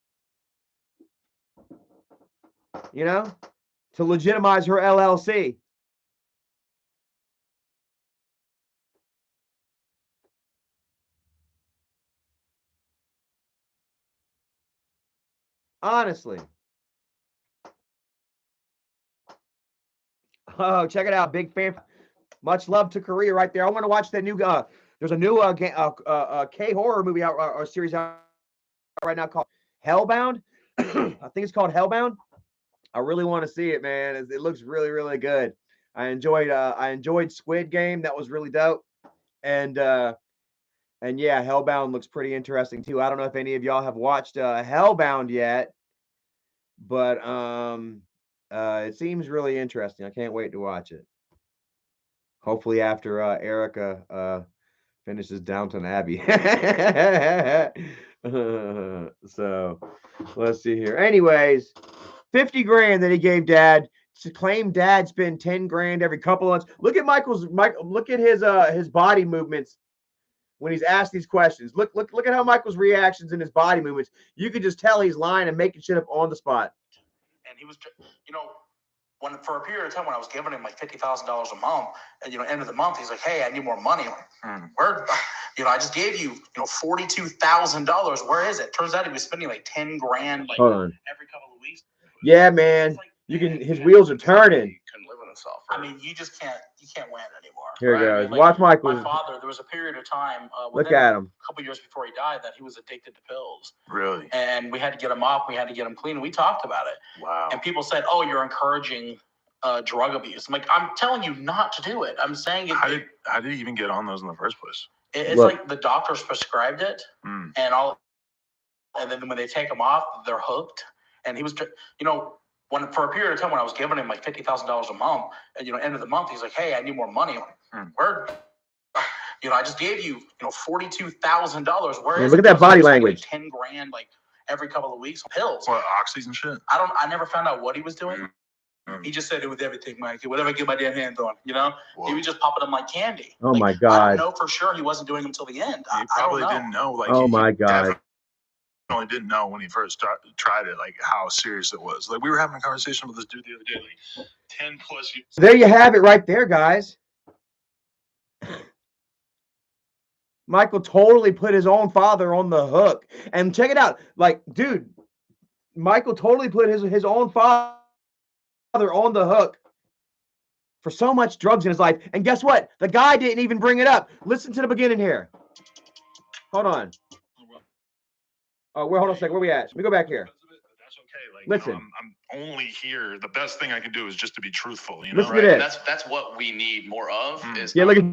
A: to legitimize her LLC. Honestly. Oh, check it out. Big fan. Much love to Korea right there. I want to watch that new. There's a new K horror movie out or series out right now called Hellbound. I think it's called Hellbound. I really want to see it, man. It looks really, really good. I enjoyed Squid Game. That was really dope. And yeah, Hellbound looks pretty interesting too. I don't know if any of y'all have watched Hellbound yet, but it seems really interesting. I can't wait to watch it. Hopefully after Erica finishes Downton Abbey. So let's see here. Anyways, 50 grand that he gave dad to claim dad spend 10 grand every couple of months. Look at look at his body movements when he's asked these questions. Look at how Michael's reactions and his body movements. You could just tell he's lying and making shit up on the spot.
E: And he was, for a period of time when I was giving him like $50,000 a month, and end of the month, he's like, "Hey, I need more money." I'm like, "Where? I just gave you, $42,000. Where is it?" Turns out he was spending like 10 grand like every couple of weeks.
A: Yeah, man. His wheels are turning.
D: Couldn't live with himself.
E: I mean, you can't win anymore.
A: Here he goes. Watch Michael.
E: My father, there was a period of time,
A: look at him,
E: a couple years before he died, that he was addicted to pills.
C: Really?
E: And we had to get him off. We had to get him clean. And we talked about it.
C: Wow.
E: And people said, "Oh, you're encouraging drug abuse." I'm like, I'm telling you not to do it. I'm saying it.
C: How did he even get on those in the first place?
E: It's like the doctors prescribed it, and then when they take them off, they're hooked. And he was, for a period of time when I was giving him like $50,000 a month, and end of the month, he's like, "Hey, I need more money." I'm like, "Where? I just gave you, $42,000. Where is
A: look
E: it?"
A: at that body language.
E: 10 grand like every couple of weeks. Pills.
C: What, oxys and shit?
E: I never found out what he was doing. He just said it with everything, Mike. Whatever I get my damn hands on, He was just popping them like candy.
A: Oh my God.
E: I don't know for sure he wasn't doing them till the end.
C: He probably didn't know. Like,
A: oh my God.
C: Definitely didn't know when he first tried it, like how serious it was. Like, we were having a conversation with this dude the other day, like 10 plus years.
A: There you have it right there, guys. Michael totally put his own father on the hook. And check it out. Like, dude, Michael totally put his own father on the hook for so much drugs in his life. And guess what? The guy didn't even bring it up. Listen to the beginning here. Hold on. Hold on a second. Where we at? Let me go back here.
C: That's okay. Like,
A: listen,
C: I'm only here. The best thing I can do is just to be truthful.
A: Listen to this.
D: That's what we need more of. Is
A: look at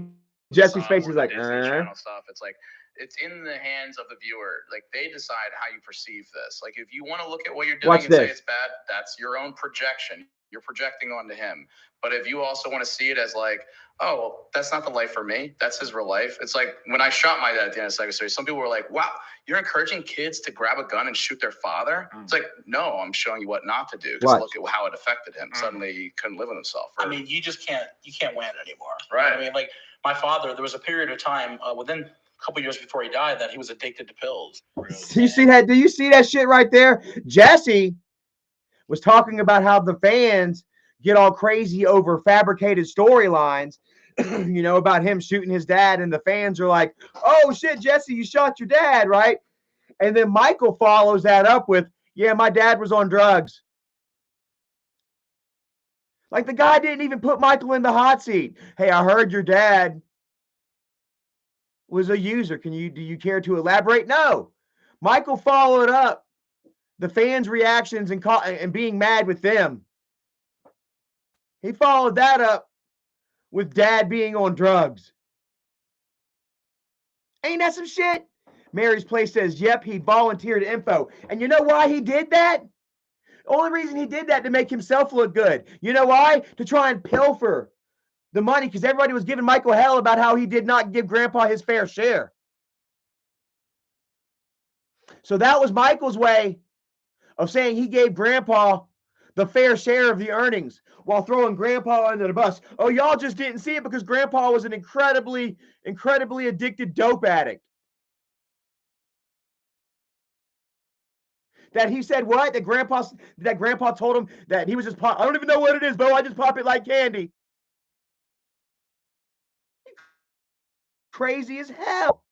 A: Jesse's face. He's like,
D: stuff. It's like, it's in the hands of the viewer. Like, they decide how you perceive this. Like, if you want to look at what you're doing say it's bad, that's your own projection. You're projecting onto him. But if you also want to see it as like, "Oh, well, that's not the life for me. That's his real life." It's like when I shot my dad at the end of the second series, some people were like, "Wow, you're encouraging kids to grab a gun and shoot their father?" It's like, no, I'm showing you what not to do. Because look at how it affected him. Suddenly he couldn't live with himself.
E: I mean, you can't win anymore.
D: Right.
E: I mean, like my father, there was a period of time within a couple years before he died that he was addicted to pills.
A: Do you see that? Do you see that shit right there? Jesse was talking about how the fans get all crazy over fabricated storylines, about him shooting his dad, and the fans are like, "Oh shit, Jesse, you shot your dad, right?" And then Michael follows that up with, "Yeah, my dad was on drugs." Like, the guy didn't even put Michael in the hot seat. "Hey, I heard your dad was a user. Do you care to elaborate?" No. Michael followed up the fans' reactions and being mad with them. He followed that up with dad being on drugs. Ain't that some shit? Mary's Place says, "Yep, he volunteered info." And you know why he did that? The only reason he did that to make himself look good. You know why? To try and pilfer the money, because everybody was giving Michael hell about how he did not give Grandpa his fair share. So that was Michael's way of saying he gave Grandpa the fair share of the earnings while throwing Grandpa under the bus. Oh, y'all just didn't see it because Grandpa was an incredibly, incredibly addicted dope addict. That he said what? That Grandpa told him that he was just pop. "I don't even know what it is, Bo. I just pop it like candy." Crazy as hell.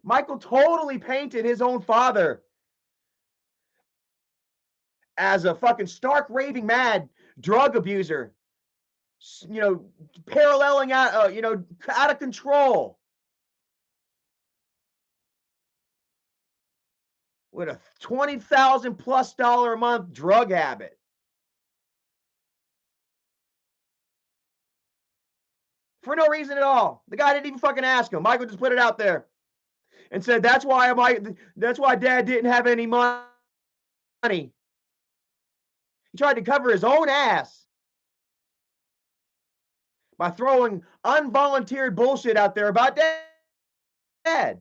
A: Michael totally painted his own father as a fucking stark raving mad drug abuser, you know, paralleling out, you know, out of control with a $20,000+ a month drug habit. For no reason at all. The guy didn't even fucking ask him. Michael just put it out there and said, that's why dad didn't have any money. He tried to cover his own ass by throwing unvolunteered bullshit out there about dad.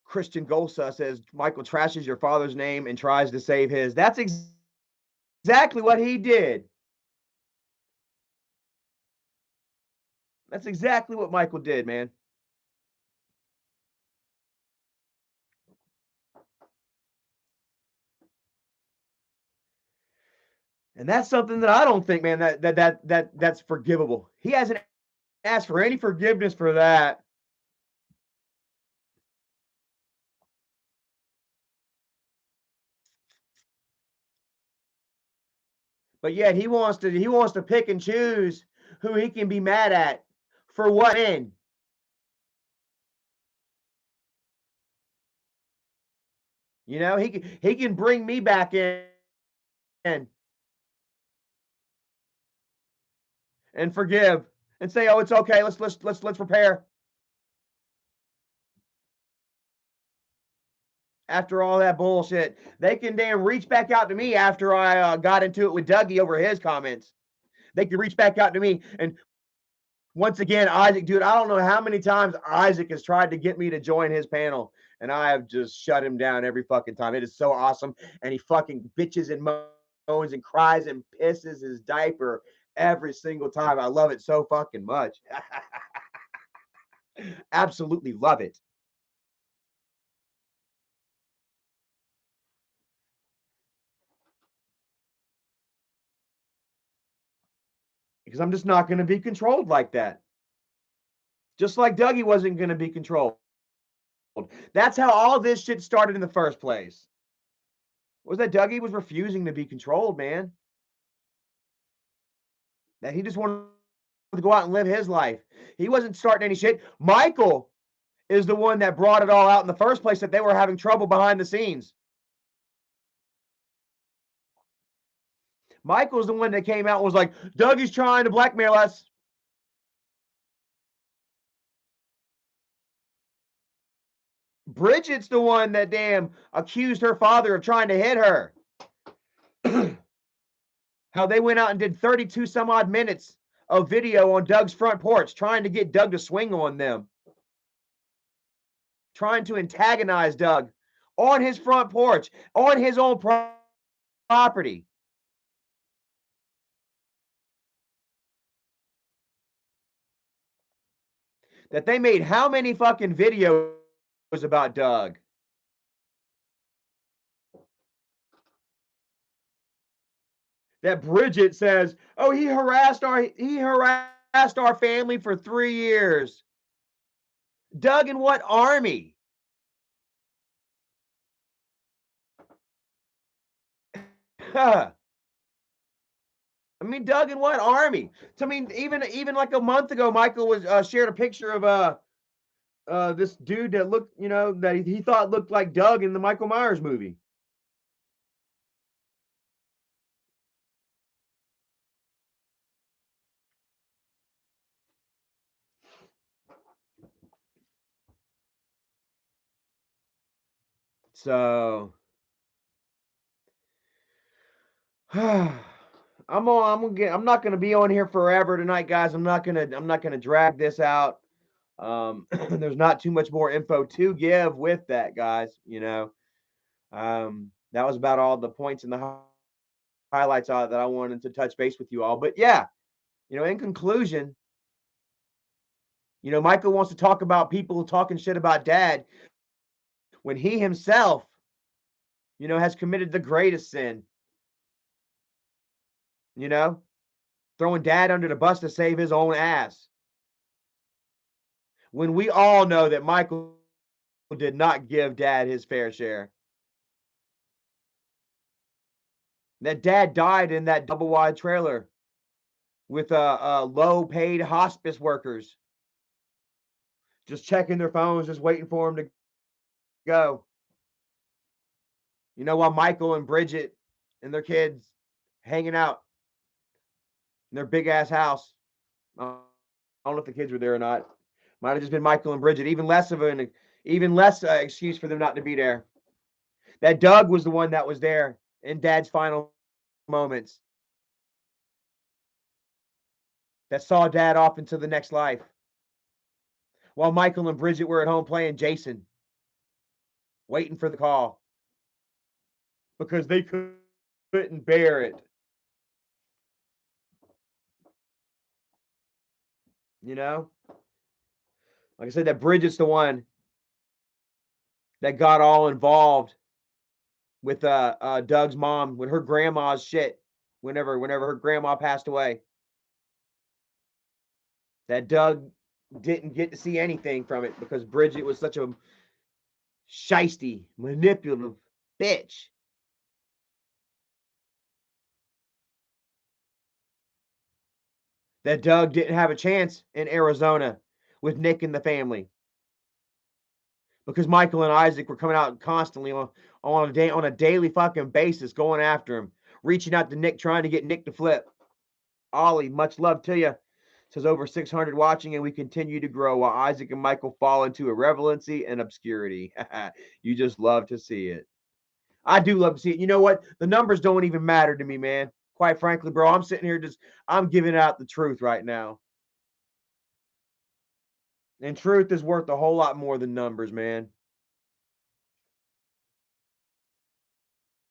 A: Christian Golsa says Michael trashes your father's name and tries to save his. That's exactly what he did. That's exactly what Michael did, man. And that's something that I don't think, man, that's forgivable. He hasn't asked for any forgiveness for that. But yet he wants to pick and choose who he can be mad at for what end. You know, he can bring me back in and forgive and say, "Oh, it's okay. Let's repair." After all that bullshit, they can damn reach back out to me after I got into it with Dougie over his comments. They can reach back out to me. And once again, Isaac, dude, I don't know how many times Isaac has tried to get me to join his panel, and I have just shut him down every fucking time. It is so awesome. And he fucking bitches and moans and cries and pisses his diaper every single time. I love it so fucking much. Absolutely love it. Because I'm just not going to be controlled like that. Just like Dougie wasn't going to be controlled. That's how all this shit started in the first place. Was that Dougie was refusing to be controlled, man. That he just wanted to go out and live his life. He wasn't starting any shit. Michael is the one that brought it all out in the first place, that they were having trouble behind the scenes. Michael's the one that came out and was like, Dougie's trying to blackmail us. Bridget's the one that damn accused her father of trying to hit her. How they went out and did 32 some odd minutes of video on Doug's front porch, trying to get Doug to swing on them. Trying to antagonize Doug on his front porch, on his own property. That they made how many fucking videos about Doug? That Bridget says, "Oh, he harassed our family for 3 years." Doug in what army? I mean, Doug in what army? I mean, even like a month ago, Michael was shared a picture of this dude that looked, you know, that he thought looked like Doug in the Michael Myers movie. So I'm not gonna be on here forever tonight, guys. I'm not gonna drag this out. There's not too much more info to give with that, guys. You know, that was about all the points and the highlights that I wanted to touch base with you all. But yeah, you know, in conclusion, you know, Michael wants to talk about people talking shit about dad when he himself, you know, has committed the greatest sin. You know, throwing dad under the bus to save his own ass. When we all know that Michael did not give dad his fair share. That dad died in that double wide trailer with low paid hospice workers just checking their phones, just waiting for him to go. You know, while Michael and Bridget and their kids hanging out in their big ass house. I don't know if the kids were there or not. Might have just been Michael and Bridget. Even less excuse for them not to be there. That Doug was the one that was there in Dad's final moments. That saw Dad off into the next life. While Michael and Bridget were at home playing Jason, waiting for the call because they couldn't bear it. You know? Like I said, that Bridget's the one that got all involved with Doug's mom, with her grandma's shit, whenever her grandma passed away. That Doug didn't get to see anything from it because Bridget was such a shisty, manipulative bitch. That Doug didn't have a chance in Arizona with Nick and the family. Because Michael and Isaac were coming out constantly on a daily fucking basis, going after him, reaching out to Nick, trying to get Nick to flip. Ollie, much love to you. Says over 600 watching, and we continue to grow while Isaac and Michael fall into irrelevancy and obscurity. You just love to see it. I do love to see it. You know what? The numbers don't even matter to me, man. Quite frankly, bro, I'm sitting here I'm giving out the truth right now. And truth is worth a whole lot more than numbers, man.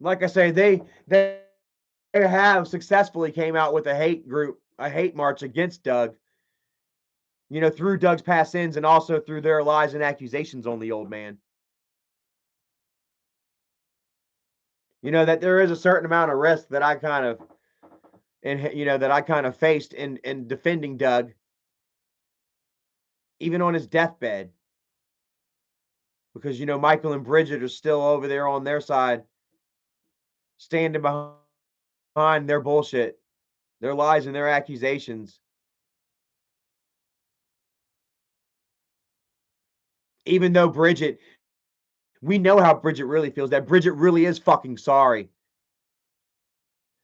A: Like I say, they have successfully came out with a hate march against Doug. You know, through Doug's past sins and also through their lies and accusations on the old man. You know, that there is a certain amount of risk that I kind of faced in defending Doug, even on his deathbed. Because, you know, Michael and Bridget are still over there on their side, standing behind their bullshit, their lies and their accusations. Even though Bridget, we know how Bridget really feels, that Bridget really is fucking sorry.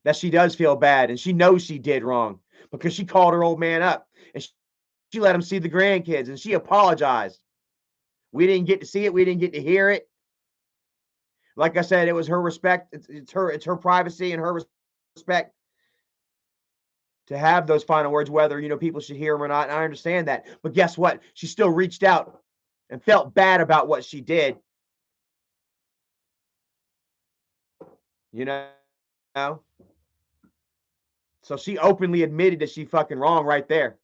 A: That she does feel bad, and she knows she did wrong because she called her old man up and she let him see the grandkids, and she apologized. We didn't get to see it. We didn't get to hear it. Like I said, it was her respect. It's her privacy and her respect to have those final words, whether, you know, people should hear them or not. And I understand that. But guess what? She still reached out and felt bad about what she did. You know? So she openly admitted that she fucking wrong right there.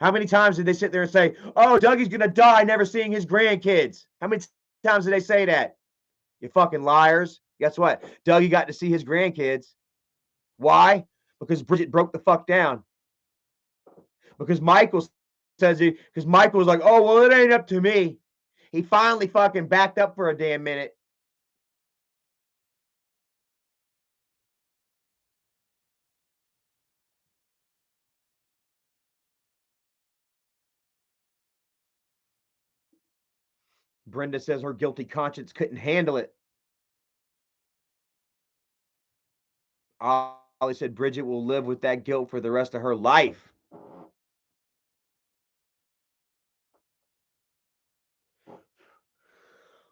A: How many times did they sit there and say, oh, Dougie's going to die never seeing his grandkids? How many times did they say that? You fucking liars. Guess what? Dougie got to see his grandkids. Why? Because Bridget broke the fuck down. Because Michael was like, oh, well, it ain't up to me. He finally fucking backed up for a damn minute. Brenda says her guilty conscience couldn't handle it. Ollie said Bridget will live with that guilt for the rest of her life.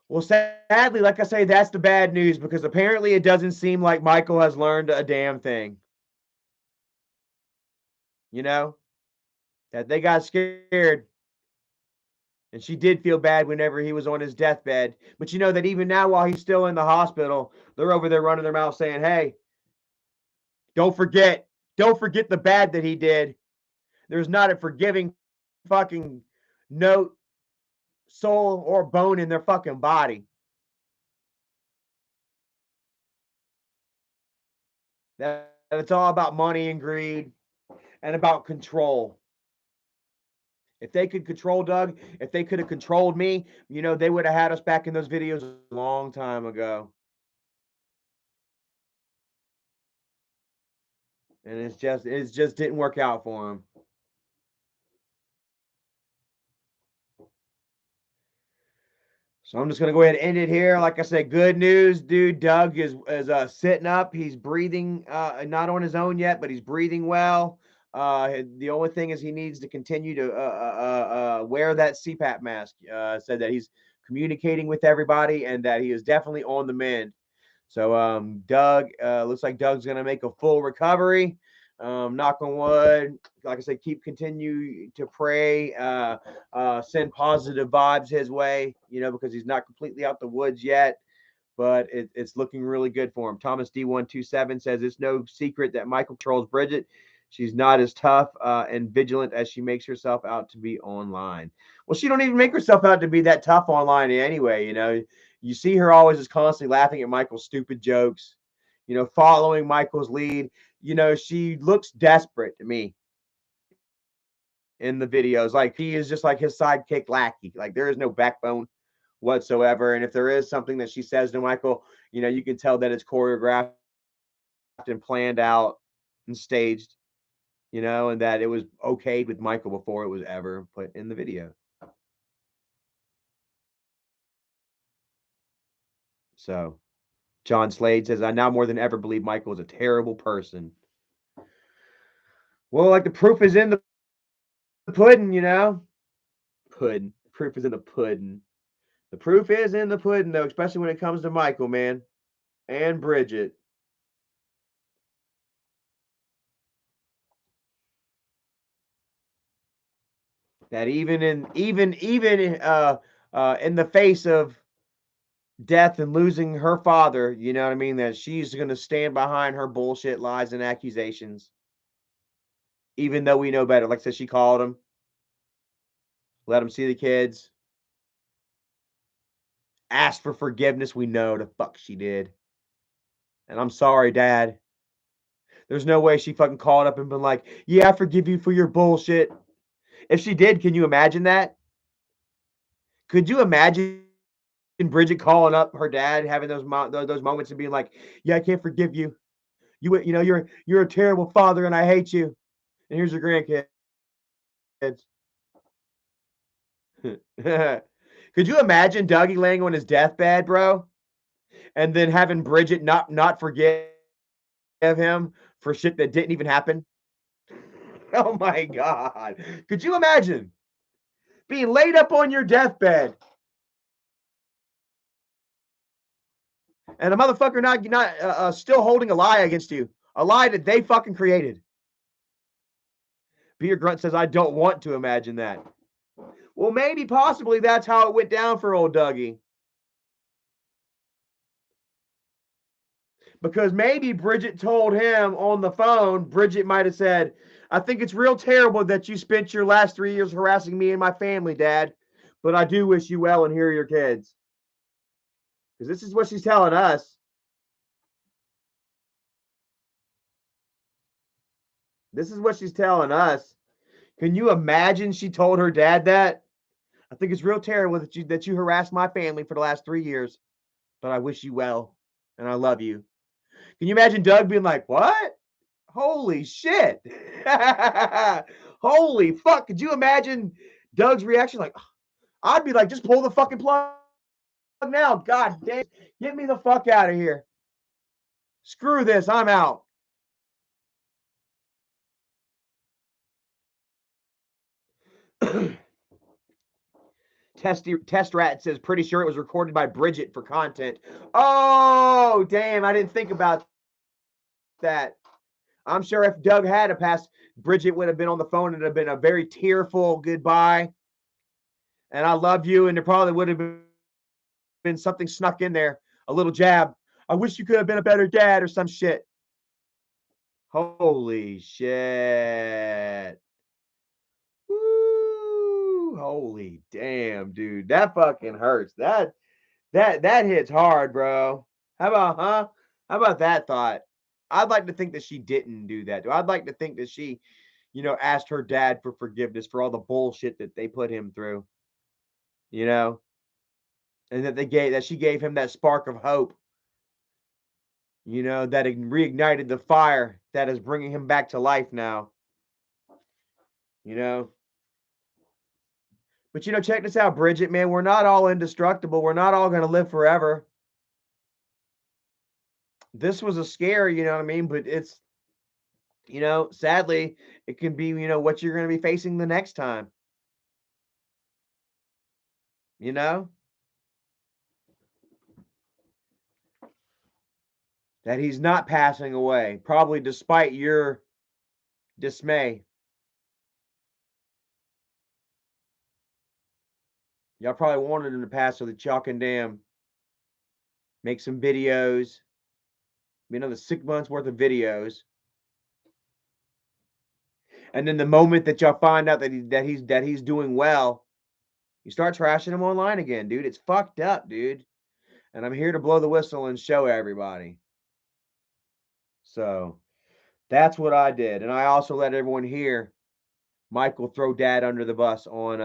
A: Well, sadly, like I say, that's the bad news, because apparently it doesn't seem like Michael has learned a damn thing. You know? That they got scared. And she did feel bad whenever he was on his deathbed. But you know that even now, while he's still in the hospital, they're over there running their mouth saying, hey, don't forget the bad that he did. There's not a forgiving fucking note, soul, or bone in their fucking body. That it's all about money and greed. and about control. If they could control Doug, if they could have controlled me, you know, they would have had us back in those videos a long time ago. And it just didn't work out for him. So I'm just gonna go ahead and end it here. Like I said, good news, dude. Doug is sitting up. He's breathing, not on his own yet, but he's breathing well. The only thing is he needs to continue to wear that CPAP mask. Said that he's communicating with everybody and that he is definitely on the mend. So Doug, looks like Doug's gonna make a full recovery. Knock on wood. Like I said, continue to pray, send positive vibes his way, you know, because he's not completely out the woods yet, but it's looking really good for him. Thomas D127 says it's no secret that Michael controls Bridget. She's not as tough and vigilant as she makes herself out to be online. Well, she don't even make herself out to be that tough online anyway. You know, you see her always just constantly laughing at Michael's stupid jokes, you know, following Michael's lead. You know, she looks desperate to me in the videos. Like he is just like his sidekick lackey. Like there is no backbone whatsoever. And if there is something that she says to Michael, you know, you can tell that it's choreographed and planned out and staged, you know, and that it was okayed with Michael before it was ever put in the video. So John Slade says, I now more than ever believe Michael is a terrible person. Well, like the proof is in the pudding, you know? Pudding. The proof is in the pudding. The proof is in the pudding, though, especially when it comes to Michael, man. And Bridget. That even in the face of death and losing her father, you know what I mean, that she's going to stand behind her bullshit lies and accusations, even though we know better. Like I said, she called him, let him see the kids, asked for forgiveness. We know the fuck she did. And I'm sorry, Dad. There's no way she fucking called up and been like, yeah, I forgive you for your bullshit. If she did, can you imagine that? Could you imagine Bridget calling up her dad, having those moments and being like, yeah, I can't forgive you. You know, you're a terrible father and I hate you. And here's your grandkids. Could you imagine Dougie laying on his deathbed, bro? And then having Bridget not forgive him for shit that didn't even happen? Oh my God. Could you imagine being laid up on your deathbed and a motherfucker not still holding a lie against you, a lie that they fucking created? Beer Grunt says, I don't want to imagine that. Well, maybe possibly that's how it went down for old Dougie. Because maybe Bridget told him on the phone, Bridget might have said, I think it's real terrible that you spent your last 3 years harassing me and my family, Dad. But I do wish you well and here are your kids. Because this is what she's telling us. This is what she's telling us. Can you imagine she told her dad that? I think it's real terrible that you harassed my family for the last 3 years. But I wish you well and I love you. Can you imagine Doug being like, what? Holy shit. Holy fuck. Could you imagine Doug's reaction? Like, I'd be like, just pull the fucking plug now. God damn. Get me the fuck out of here. Screw this. I'm out. Test Rat says, pretty sure it was recorded by Bridget for content. Oh, damn. I didn't think about that. I'm sure if Doug had a pass, Bridget would have been on the phone and it would have been a very tearful goodbye. And I love you. And there probably would have been something snuck in there, a little jab. I wish you could have been a better dad or some shit. Holy shit. Woo. Holy damn, dude. That fucking hurts. That hits hard, bro. How about that thought? I'd like to think that she didn't do that. I'd like to think that she you know, asked her dad for forgiveness for all the bullshit that they put him through, you know, and that she gave him that spark of hope, you know, that reignited the fire that is bringing him back to life now, you know. But, you know, check this out, Bridget, man. We're not all indestructible. We're not all going to live forever. This was a scare, you know what I mean? But it's, you know, sadly, it can be, you know, what you're going to be facing the next time. You know? That he's not passing away, probably despite your dismay. Y'all probably wanted him to pass so that y'all can damn make some videos. Another 6 months worth of videos. And then the moment that y'all find out that he's doing well, you start trashing him online again, dude. It's fucked up, dude. And I'm here to blow the whistle and show everybody. So that's what I did. And I also let everyone hear Michael throw dad under the bus on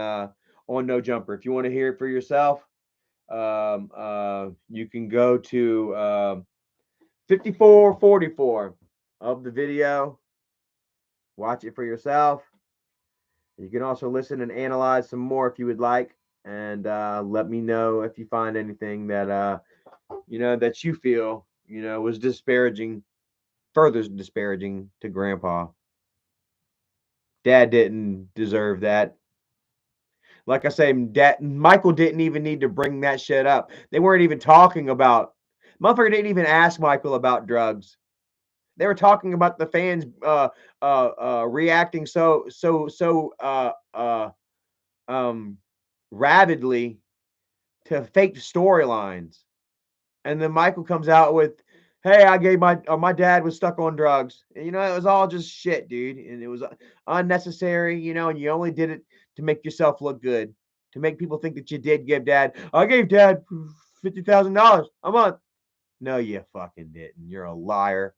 A: No Jumper. If you want to hear it for yourself, you can go to 5444 of the video. Watch it for yourself. You can also listen and analyze some more if you would like, and let me know if you find anything that you know, that you feel, you know, was disparaging, further disparaging to Grandpa. Dad didn't deserve that. Like I say, Michael didn't even need to bring that shit up. They weren't even talking about. Motherfucker didn't even ask Michael about drugs. They were talking about the fans reacting so rabidly to fake storylines, and then Michael comes out with, "Hey, I gave my dad was stuck on drugs." And, you know, it was all just shit, dude, and it was unnecessary, you know, and you only did it to make yourself look good, to make people think that you did give dad. I gave dad $50,000 a month. No, you fucking didn't. You're a liar.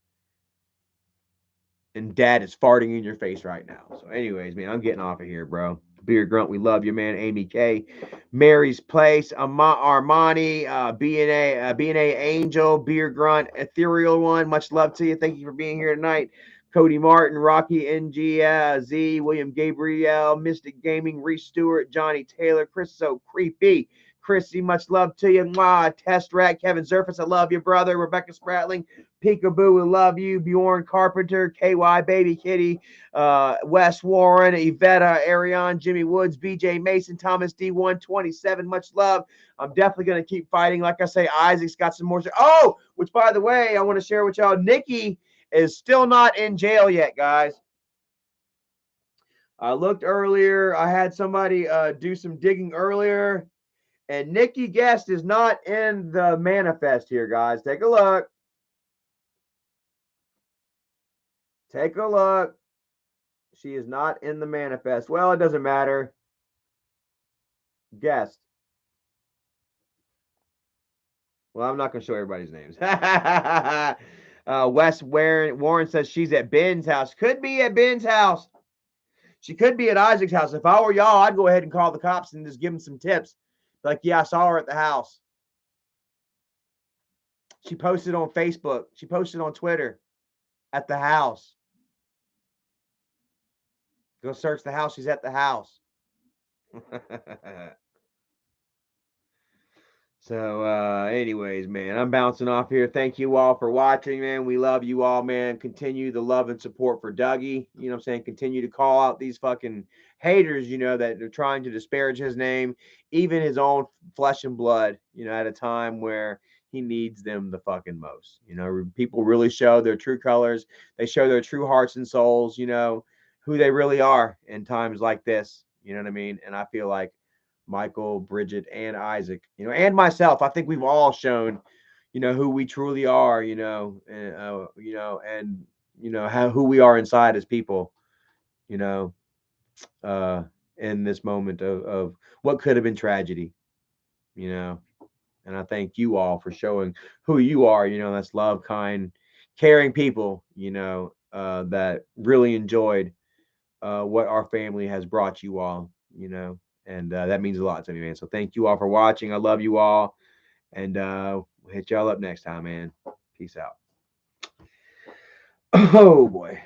A: And dad is farting in your face right now. So, anyways, man, I'm getting off of here, bro. Beer Grunt, we love you, man. Amy K, Mary's Place, Armani, B&A Angel, Beer Grunt, Ethereal One. Much love to you. Thank you for being here tonight. Cody Martin, Rocky NG, Z, William Gabriel, Mystic Gaming, Reese Stewart, Johnny Taylor, Chris So Creepy, Chrissy, much love to you. Mwah. Test Rat, Kevin Zerfus, I love you, brother. Rebecca Spratling, Peekaboo, we love you. Bjorn Carpenter, KY Baby Kitty, Wes Warren, Yvetta, Arion, Jimmy Woods, BJ Mason, Thomas D127, much love. I'm definitely going to keep fighting. Like I say, Isaac's got some more. Oh, which, by the way, I want to share with y'all, Nikki is still not in jail yet, guys. I looked earlier. I had somebody do some digging earlier. And Nikki Guest is not in the manifest here, guys. Take a look. Take a look. She is not in the manifest. Well, it doesn't matter. Guest. Well, I'm not going to show everybody's names. Wes Warren says she's at Ben's house. Could be at Ben's house. She could be at Isaac's house. If I were y'all, I'd go ahead and call the cops and just give them some tips. Like, yeah, I saw her at the house. She posted on Facebook. She posted on Twitter at the house. Go search the house. She's at the house. So, anyways, man, I'm bouncing off here. Thank you all for watching, man. We love you all, man. Continue the love and support for Dougie. You know what I'm saying? Continue to call out these fucking haters, you know, that they're trying to disparage his name, even his own flesh and blood, you know, at a time where he needs them the fucking most. You know, people really show their true colors. They show their true hearts and souls, you know, who they really are in times like this. You know what I mean? And I feel like Michael, Bridget, and Isaac, you know, and myself, I think we've all shown, you know, who we truly are, you know, and who we are inside as people, you know, in this moment of what could have been tragedy, you know. And I thank you all for showing who you are, you know. That's love, kind, caring people, you know, that really enjoyed what our family has brought you all, you know, and that means a lot to me, man. So thank you all for watching. I love you all, and we'll hit y'all up next time, man. Peace out. Oh boy.